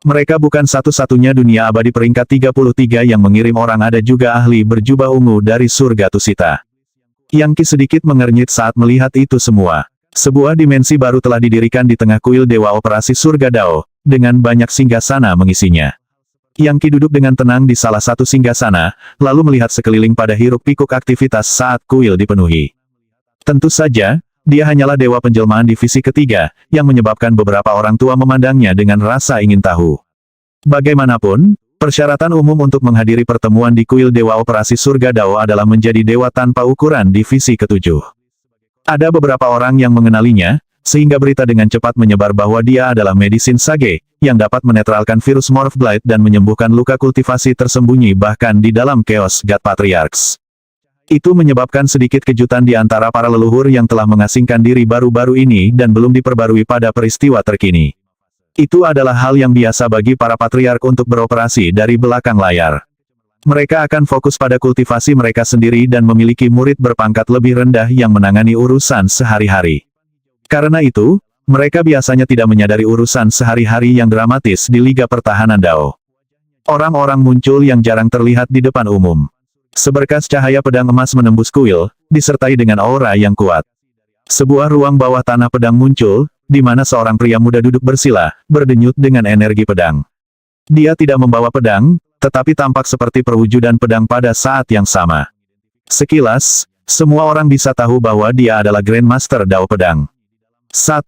Mereka bukan satu-satunya dunia abadi peringkat 33 yang mengirim orang, ada juga ahli berjubah ungu dari surga Tusita. Yang Qi sedikit mengernyit saat melihat itu semua. Sebuah dimensi baru telah didirikan di tengah kuil Dewa Operasi Surga Dao, dengan banyak singgasana mengisinya. Yang Qi duduk dengan tenang di salah satu singgasana, lalu melihat sekeliling pada hiruk-pikuk aktivitas saat kuil dipenuhi. Tentu saja, dia hanyalah dewa penjelmaan divisi ketiga, yang menyebabkan beberapa orang tua memandangnya dengan rasa ingin tahu. Bagaimanapun, persyaratan umum untuk menghadiri pertemuan di kuil Dewa Operasi Surga Dao adalah menjadi dewa tanpa ukuran divisi ketujuh. Ada beberapa orang yang mengenalinya, sehingga berita dengan cepat menyebar bahwa dia adalah Medicine Sage, yang dapat menetralkan virus Morph Blight dan menyembuhkan luka kultivasi tersembunyi bahkan di dalam Chaos God Patriarchs. Itu menyebabkan sedikit kejutan di antara para leluhur yang telah mengasingkan diri baru-baru ini dan belum diperbarui pada peristiwa terkini. Itu adalah hal yang biasa bagi para patriark untuk beroperasi dari belakang layar. Mereka akan fokus pada kultivasi mereka sendiri dan memiliki murid berpangkat lebih rendah yang menangani urusan sehari-hari. Karena itu, mereka biasanya tidak menyadari urusan sehari-hari yang dramatis di Liga Pertahanan Dao. Orang-orang muncul yang jarang terlihat di depan umum. Seberkas cahaya pedang emas menembus kuil, disertai dengan aura yang kuat. Sebuah ruang bawah tanah pedang muncul, di mana seorang pria muda duduk bersila, berdenyut dengan energi pedang. Dia tidak membawa pedang, tetapi tampak seperti perwujudan pedang pada saat yang sama. Sekilas, semua orang bisa tahu bahwa dia adalah Grandmaster Dao Pedang. 1.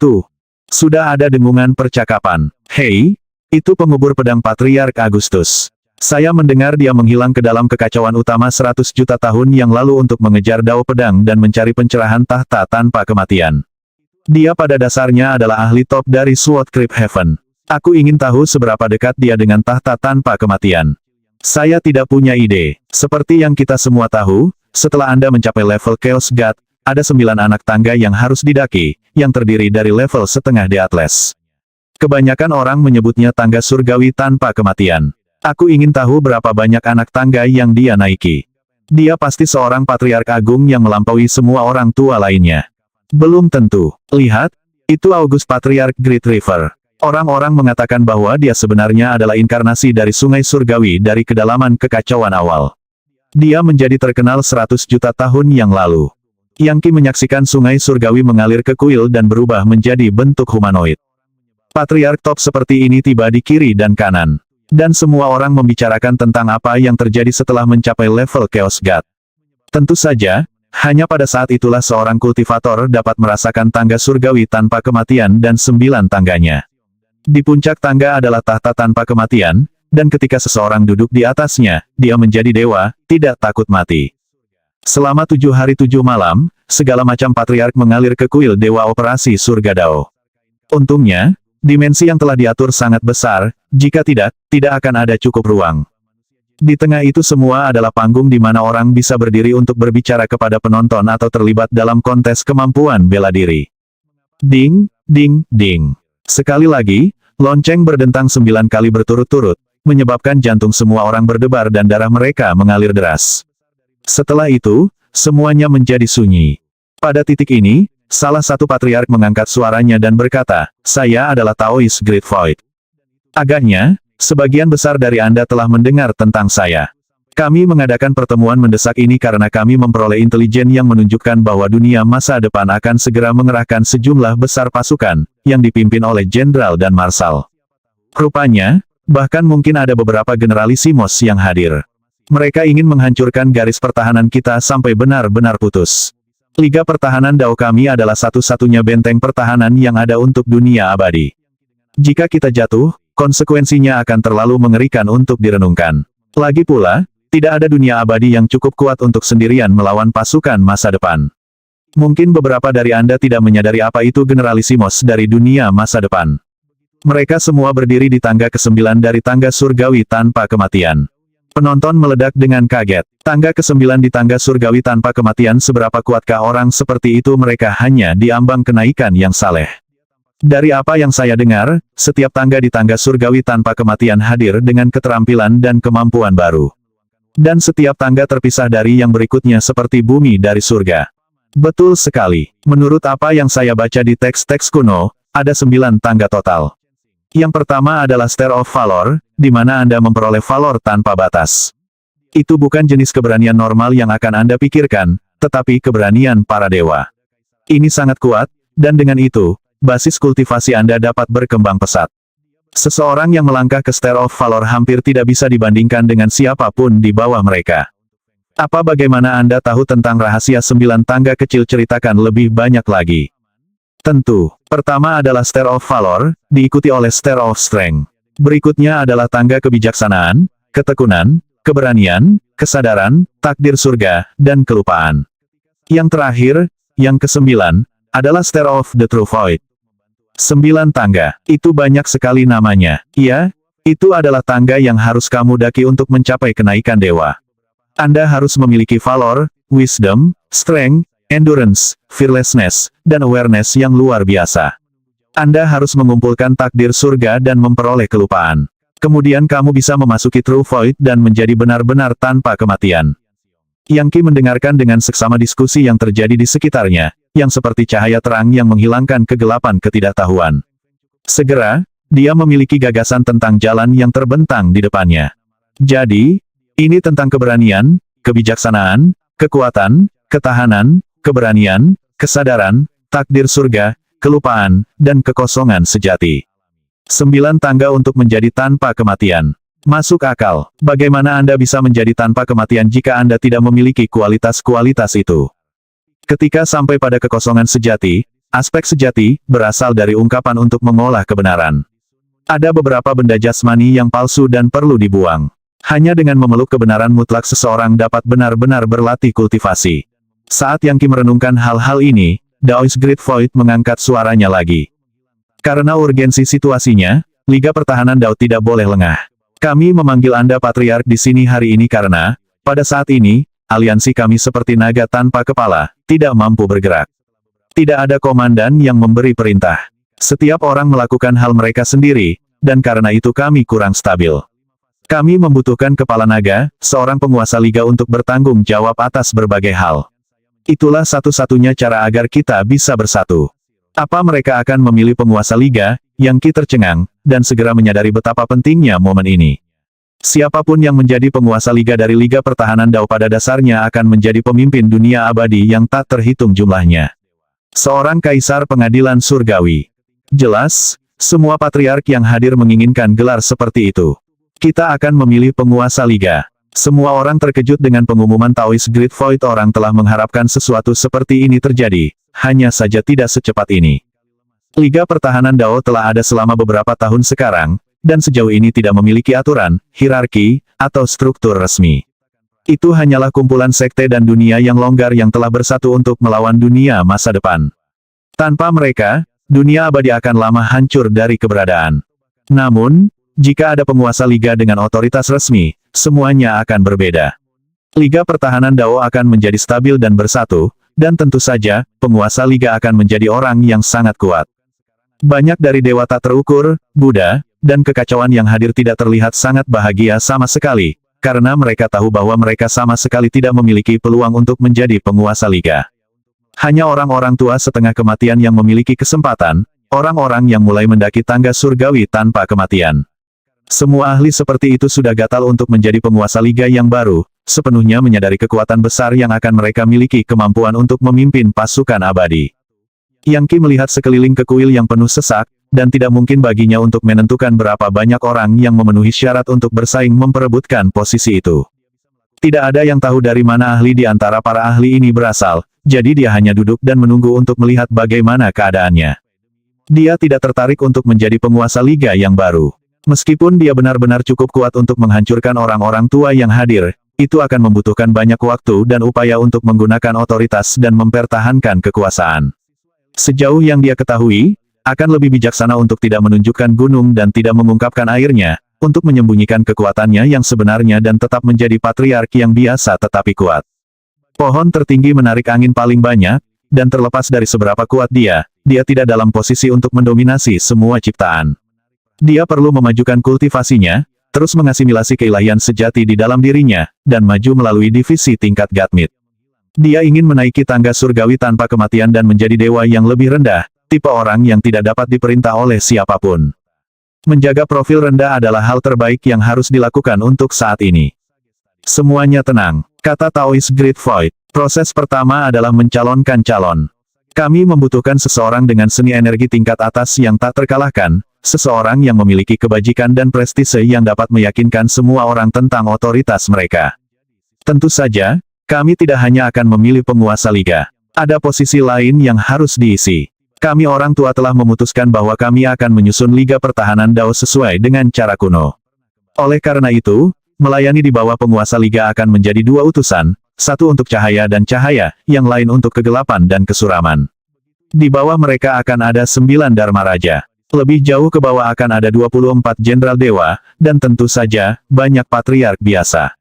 Sudah ada dengungan percakapan. Hei, itu pengubur pedang Patriark Agustus. Saya mendengar dia menghilang ke dalam kekacauan utama 100 juta tahun yang lalu untuk mengejar Dao Pedang dan mencari pencerahan tahta tanpa kematian. Dia pada dasarnya adalah ahli top dari Sword Crypt Heaven. Aku ingin tahu seberapa dekat dia dengan tahta tanpa kematian. Saya tidak punya ide. Seperti yang kita semua tahu, setelah Anda mencapai level Chaos God, ada 9 anak tangga yang harus didaki, yang terdiri dari level setengah The Atlas. Kebanyakan orang menyebutnya tangga surgawi tanpa kematian. Aku ingin tahu berapa banyak anak tangga yang dia naiki. Dia pasti seorang patriark agung yang melampaui semua orang tua lainnya. Belum tentu. Lihat, itu August Patriark Great River. Orang-orang mengatakan bahwa dia sebenarnya adalah inkarnasi dari sungai surgawi dari kedalaman kekacauan awal. Dia menjadi terkenal 100 juta tahun yang lalu. Yang Qi menyaksikan sungai surgawi mengalir ke kuil dan berubah menjadi bentuk humanoid. Patriark top seperti ini tiba di kiri dan kanan. Dan semua orang membicarakan tentang apa yang terjadi setelah mencapai level Chaos God. Tentu saja, hanya pada saat itulah seorang kultivator dapat merasakan tangga surgawi tanpa kematian dan 9 tangganya. Di puncak tangga adalah tahta tanpa kematian, dan ketika seseorang duduk di atasnya, dia menjadi dewa, tidak takut mati. Selama 7 hari 7 malam, segala macam patriark mengalir ke kuil Dewa Operasi Surga Dao. Untungnya, dimensi yang telah diatur sangat besar, jika tidak akan ada cukup ruang. Di tengah itu semua adalah panggung di mana orang bisa berdiri untuk berbicara kepada penonton atau terlibat dalam kontes kemampuan bela diri. Ding, ding, ding. Sekali lagi, lonceng berdentang 9 kali berturut-turut, menyebabkan jantung semua orang berdebar dan darah mereka mengalir deras. Setelah itu, semuanya menjadi sunyi. Pada titik ini, salah satu patriark mengangkat suaranya dan berkata, "Saya adalah Taoist Great Void. Agaknya, sebagian besar dari Anda telah mendengar tentang saya. Kami mengadakan pertemuan mendesak ini karena kami memperoleh intelijen yang menunjukkan bahwa dunia masa depan akan segera mengerahkan sejumlah besar pasukan, yang dipimpin oleh jenderal dan marsal. Rupanya, bahkan mungkin ada beberapa generalisimos yang hadir. Mereka ingin menghancurkan garis pertahanan kita sampai benar-benar putus. Liga Pertahanan Dao kami adalah satu-satunya benteng pertahanan yang ada untuk dunia abadi. Jika kita jatuh, konsekuensinya akan terlalu mengerikan untuk direnungkan. Lagi pula, tidak ada dunia abadi yang cukup kuat untuk sendirian melawan pasukan masa depan. Mungkin beberapa dari Anda tidak menyadari apa itu generalisimos dari dunia masa depan. Mereka semua berdiri di tangga ke-9 dari tangga surgawi tanpa kematian. Penonton meledak dengan kaget. Tangga ke-9 di tangga surgawi tanpa kematian, seberapa kuatkah orang seperti itu? Mereka hanya di ambang kenaikan yang saleh. Dari apa yang saya dengar, setiap tangga di tangga surgawi tanpa kematian hadir dengan keterampilan dan kemampuan baru. Dan setiap tangga terpisah dari yang berikutnya seperti bumi dari surga. Betul sekali. Menurut apa yang saya baca di teks-teks kuno, ada 9 tangga total. Yang pertama adalah Stair of Valor, di mana Anda memperoleh valor tanpa batas. Itu bukan jenis keberanian normal yang akan Anda pikirkan, tetapi keberanian para dewa. Ini sangat kuat, dan dengan itu, basis kultivasi Anda dapat berkembang pesat. Seseorang yang melangkah ke Stair of Valor hampir tidak bisa dibandingkan dengan siapapun di bawah mereka. Apa bagaimana Anda tahu tentang rahasia 9 tangga kecil? Ceritakan lebih banyak lagi. Tentu, pertama adalah Stair of Valor, diikuti oleh Stair of Strength. Berikutnya adalah tangga kebijaksanaan, ketekunan, keberanian, kesadaran, takdir surga, dan kelupaan. Yang terakhir, yang ke-9, adalah Stair of the True Void. 9 tangga, itu banyak sekali namanya. Iya, itu adalah tangga yang harus kamu daki untuk mencapai kenaikan dewa. Anda harus memiliki valor, wisdom, strength, endurance, fearlessness, dan awareness yang luar biasa. Anda harus mengumpulkan takdir surga dan memperoleh kelupaan. Kemudian kamu bisa memasuki True Void dan menjadi benar-benar tanpa kematian. Yang Qi mendengarkan dengan seksama diskusi yang terjadi di sekitarnya, yang seperti cahaya terang yang menghilangkan kegelapan ketidaktahuan. Segera, dia memiliki gagasan tentang jalan yang terbentang di depannya. Jadi, ini tentang keberanian, kebijaksanaan, kekuatan, ketahanan, keberanian, kesadaran, takdir surga, kelupaan, dan kekosongan sejati. 9 tangga untuk menjadi tanpa kematian. Masuk akal. Bagaimana Anda bisa menjadi tanpa kematian jika Anda tidak memiliki kualitas-kualitas itu? Ketika sampai pada kekosongan sejati, aspek sejati berasal dari ungkapan untuk mengolah kebenaran. Ada beberapa benda jasmani yang palsu dan perlu dibuang. Hanya dengan memeluk kebenaran mutlak seseorang dapat benar-benar berlatih kultivasi. Saat Yang Qi merenungkan hal-hal ini, Daoist Great Void mengangkat suaranya lagi. Karena urgensi situasinya, Liga Pertahanan Dao tidak boleh lengah. Kami memanggil Anda Patriark di sini hari ini karena, pada saat ini, aliansi kami seperti naga tanpa kepala, tidak mampu bergerak. Tidak ada komandan yang memberi perintah. Setiap orang melakukan hal mereka sendiri, dan karena itu kami kurang stabil. Kami membutuhkan kepala naga, seorang penguasa liga untuk bertanggung jawab atas berbagai hal. Itulah satu-satunya cara agar kita bisa bersatu. Apa mereka akan memilih penguasa liga? Yang Qi tercengang, dan segera menyadari betapa pentingnya momen ini. Siapapun yang menjadi penguasa liga dari Liga Pertahanan Dao pada dasarnya akan menjadi pemimpin dunia abadi yang tak terhitung jumlahnya. Seorang kaisar pengadilan surgawi. Jelas, semua patriark yang hadir menginginkan gelar seperti itu. Kita akan memilih penguasa liga. Semua orang terkejut dengan pengumuman Taoist Great Void. Orang telah mengharapkan sesuatu seperti ini terjadi, hanya saja tidak secepat ini. Liga Pertahanan Dao telah ada selama beberapa tahun sekarang, dan sejauh ini tidak memiliki aturan, hierarki, atau struktur resmi. Itu hanyalah kumpulan sekte dan dunia yang longgar yang telah bersatu untuk melawan dunia masa depan. Tanpa mereka, dunia abadi akan lama hancur dari keberadaan. Namun, jika ada penguasa liga dengan otoritas resmi, semuanya akan berbeda. Liga Pertahanan Dao akan menjadi stabil dan bersatu, dan tentu saja, penguasa liga akan menjadi orang yang sangat kuat. Banyak dari dewa tak terukur, Buddha, dan kekacauan yang hadir tidak terlihat sangat bahagia sama sekali, karena mereka tahu bahwa mereka sama sekali tidak memiliki peluang untuk menjadi penguasa liga. Hanya orang-orang tua setengah kematian yang memiliki kesempatan, orang-orang yang mulai mendaki tangga surgawi tanpa kematian. Semua ahli seperti itu sudah gatal untuk menjadi penguasa liga yang baru, sepenuhnya menyadari kekuatan besar yang akan mereka miliki kemampuan untuk memimpin pasukan abadi. Yang Qi melihat sekeliling ke kuil yang penuh sesak, dan tidak mungkin baginya untuk menentukan berapa banyak orang yang memenuhi syarat untuk bersaing memperebutkan posisi itu. Tidak ada yang tahu dari mana ahli di antara para ahli ini berasal, jadi dia hanya duduk dan menunggu untuk melihat bagaimana keadaannya. Dia tidak tertarik untuk menjadi penguasa liga yang baru. Meskipun dia benar-benar cukup kuat untuk menghancurkan orang-orang tua yang hadir, itu akan membutuhkan banyak waktu dan upaya untuk menggunakan otoritas dan mempertahankan kekuasaan. Sejauh yang dia ketahui, akan lebih bijaksana untuk tidak menunjukkan gunung dan tidak mengungkapkan airnya, untuk menyembunyikan kekuatannya yang sebenarnya dan tetap menjadi patriark yang biasa tetapi kuat. Pohon tertinggi menarik angin paling banyak, dan terlepas dari seberapa kuat dia tidak dalam posisi untuk mendominasi semua ciptaan. Dia perlu memajukan kultivasinya, terus mengasimilasi keilahian sejati di dalam dirinya, dan maju melalui divisi tingkat Gatmit. Dia ingin menaiki tangga surgawi tanpa kematian dan menjadi dewa yang lebih rendah, tipe orang yang tidak dapat diperintah oleh siapapun. Menjaga profil rendah adalah hal terbaik yang harus dilakukan untuk saat ini. Semuanya tenang, kata Taoist Great Void. Proses pertama adalah mencalonkan calon. Kami membutuhkan seseorang dengan seni energi tingkat atas yang tak terkalahkan, seseorang yang memiliki kebajikan dan prestise yang dapat meyakinkan semua orang tentang otoritas mereka. Tentu saja, kami tidak hanya akan memilih penguasa liga. Ada posisi lain yang harus diisi. Kami orang tua telah memutuskan bahwa kami akan menyusun Liga Pertahanan Dao sesuai dengan cara kuno. Oleh karena itu, melayani di bawah penguasa liga akan menjadi dua utusan, satu untuk cahaya dan cahaya, yang lain untuk kegelapan dan kesuraman. Di bawah mereka akan ada 9 Dharma Raja. Lebih jauh ke bawah akan ada 24 Jenderal Dewa, dan tentu saja, banyak patriark biasa.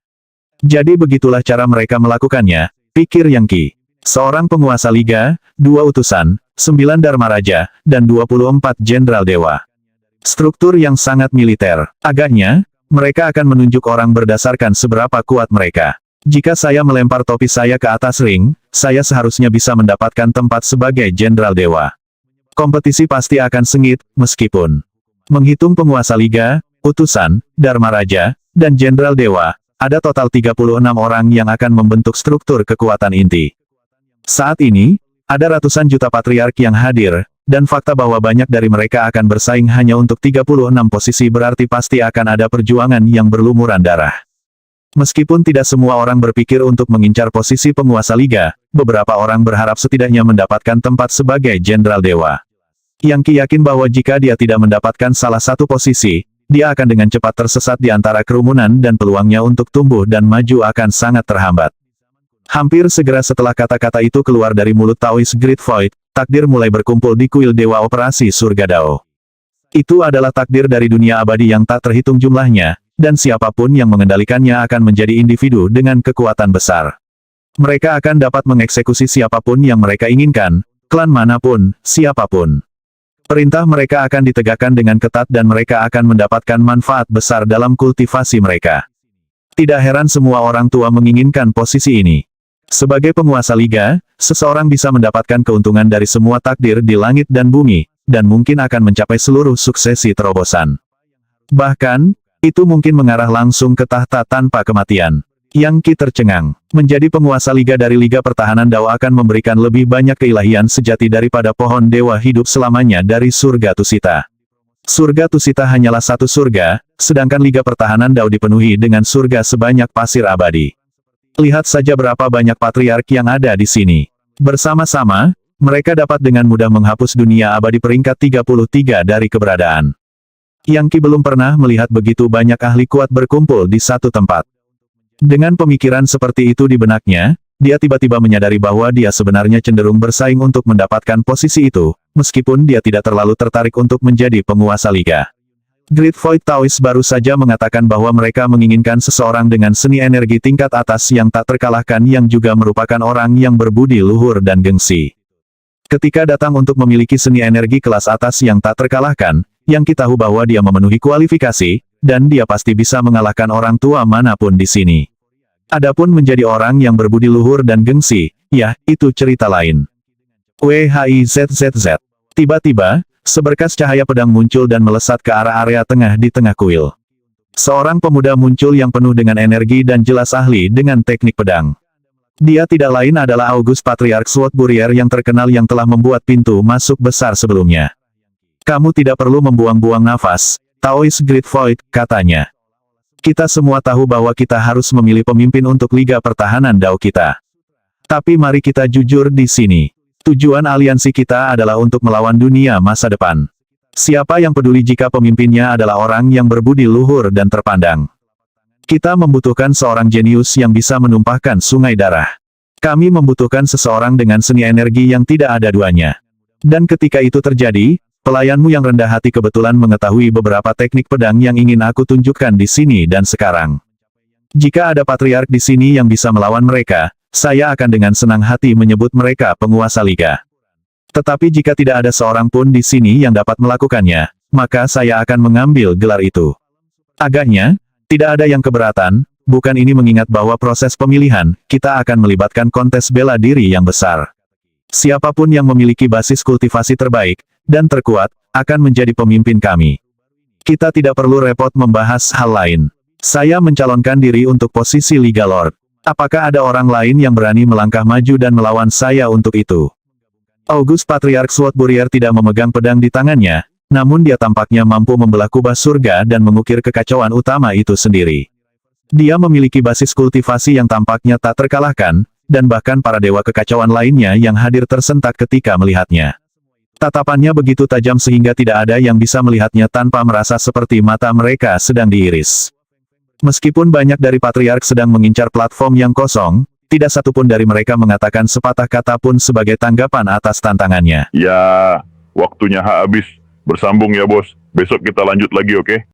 Jadi begitulah cara mereka melakukannya, pikir Yang Qi. Seorang penguasa liga, 2 utusan, 9 Dharma Raja, dan 24 Jenderal Dewa. Struktur yang sangat militer. Agaknya, mereka akan menunjuk orang berdasarkan seberapa kuat mereka. Jika saya melempar topi saya ke atas ring, saya seharusnya bisa mendapatkan tempat sebagai Jenderal Dewa. Kompetisi pasti akan sengit, meskipun menghitung penguasa liga, utusan, Dharma Raja, dan Jenderal Dewa, ada total 36 orang yang akan membentuk struktur kekuatan inti. Saat ini, ada ratusan juta patriark yang hadir, dan fakta bahwa banyak dari mereka akan bersaing hanya untuk 36 posisi berarti pasti akan ada perjuangan yang berlumuran darah. Meskipun tidak semua orang berpikir untuk mengincar posisi penguasa liga, beberapa orang berharap setidaknya mendapatkan tempat sebagai Jenderal Dewa. Yang Qi yakin bahwa jika dia tidak mendapatkan salah satu posisi, dia akan dengan cepat tersesat di antara kerumunan dan peluangnya untuk tumbuh dan maju akan sangat terhambat. Hampir segera setelah kata-kata itu keluar dari mulut Taoist Great Void, takdir mulai berkumpul di kuil Dewa Operasi Surga Dao. Itu adalah takdir dari dunia abadi yang tak terhitung jumlahnya, dan siapapun yang mengendalikannya akan menjadi individu dengan kekuatan besar. Mereka akan dapat mengeksekusi siapapun yang mereka inginkan, klan manapun, siapapun. Perintah mereka akan ditegakkan dengan ketat dan mereka akan mendapatkan manfaat besar dalam kultivasi mereka. Tidak heran semua orang tua menginginkan posisi ini. Sebagai penguasa liga, seseorang bisa mendapatkan keuntungan dari semua takdir di langit dan bumi, dan mungkin akan mencapai seluruh suksesi terobosan. Bahkan, itu mungkin mengarah langsung ke tahta tanpa kematian. Yang Qi tercengang. Menjadi penguasa liga dari Liga Pertahanan Dao akan memberikan lebih banyak keilahian sejati daripada pohon dewa hidup selamanya dari surga Tusita. Surga Tusita hanyalah satu surga, sedangkan Liga Pertahanan Dao dipenuhi dengan surga sebanyak pasir abadi. Lihat saja berapa banyak patriark yang ada di sini. Bersama-sama, mereka dapat dengan mudah menghapus dunia abadi peringkat 33 dari keberadaan. Yang Qi belum pernah melihat begitu banyak ahli kuat berkumpul di satu tempat. Dengan pemikiran seperti itu di benaknya, dia tiba-tiba menyadari bahwa dia sebenarnya cenderung bersaing untuk mendapatkan posisi itu, meskipun dia tidak terlalu tertarik untuk menjadi penguasa liga. Great Void Taoist baru saja mengatakan bahwa mereka menginginkan seseorang dengan seni energi tingkat atas yang tak terkalahkan yang juga merupakan orang yang berbudi luhur dan gengsi. Ketika datang untuk memiliki seni energi kelas atas yang tak terkalahkan, yang kita tahu bahwa dia memenuhi kualifikasi, dan dia pasti bisa mengalahkan orang tua manapun di sini. Adapun menjadi orang yang berbudi luhur dan gengsi, ya, itu cerita lain. WHIZZZ. Tiba-tiba, seberkas cahaya pedang muncul dan melesat ke arah area tengah di tengah kuil. Seorang pemuda muncul yang penuh dengan energi dan jelas ahli dengan teknik pedang. Dia tidak lain adalah August Patriarch Swordburrier yang terkenal yang telah membuat pintu masuk besar sebelumnya. Kamu tidak perlu membuang-buang nafas, Taoist Great Void, katanya. Kita semua tahu bahwa kita harus memilih pemimpin untuk Liga Pertahanan Dao kita. Tapi mari kita jujur di sini. Tujuan aliansi kita adalah untuk melawan dunia masa depan. Siapa yang peduli jika pemimpinnya adalah orang yang berbudi luhur dan terpandang? Kita membutuhkan seorang jenius yang bisa menumpahkan sungai darah. Kami membutuhkan seseorang dengan seni energi yang tidak ada duanya. Dan ketika itu terjadi, pelayanmu yang rendah hati kebetulan mengetahui beberapa teknik pedang yang ingin aku tunjukkan di sini dan sekarang. Jika ada patriark di sini yang bisa melawan mereka, saya akan dengan senang hati menyebut mereka penguasa liga. Tetapi jika tidak ada seorang pun di sini yang dapat melakukannya, maka saya akan mengambil gelar itu. Agaknya, tidak ada yang keberatan, bukan ini mengingat bahwa proses pemilihan, kita akan melibatkan kontes bela diri yang besar. Siapapun yang memiliki basis kultivasi terbaik, dan terkuat, akan menjadi pemimpin kami. Kita tidak perlu repot membahas hal lain. Saya mencalonkan diri untuk posisi Liga Lord. Apakah ada orang lain yang berani melangkah maju dan melawan saya untuk itu? August Patriarch Swordburrier tidak memegang pedang di tangannya, namun dia tampaknya mampu membelah kubah surga dan mengukir kekacauan utama itu sendiri. Dia memiliki basis kultivasi yang tampaknya tak terkalahkan, dan bahkan para dewa kekacauan lainnya yang hadir tersentak ketika melihatnya. Tatapannya begitu tajam sehingga tidak ada yang bisa melihatnya tanpa merasa seperti mata mereka sedang diiris. Meskipun banyak dari patriark sedang mengincar platform yang kosong, tidak satupun dari mereka mengatakan sepatah kata pun sebagai tanggapan atas tantangannya. Ya, waktunya habis. Bersambung ya bos. Besok kita lanjut lagi, oke?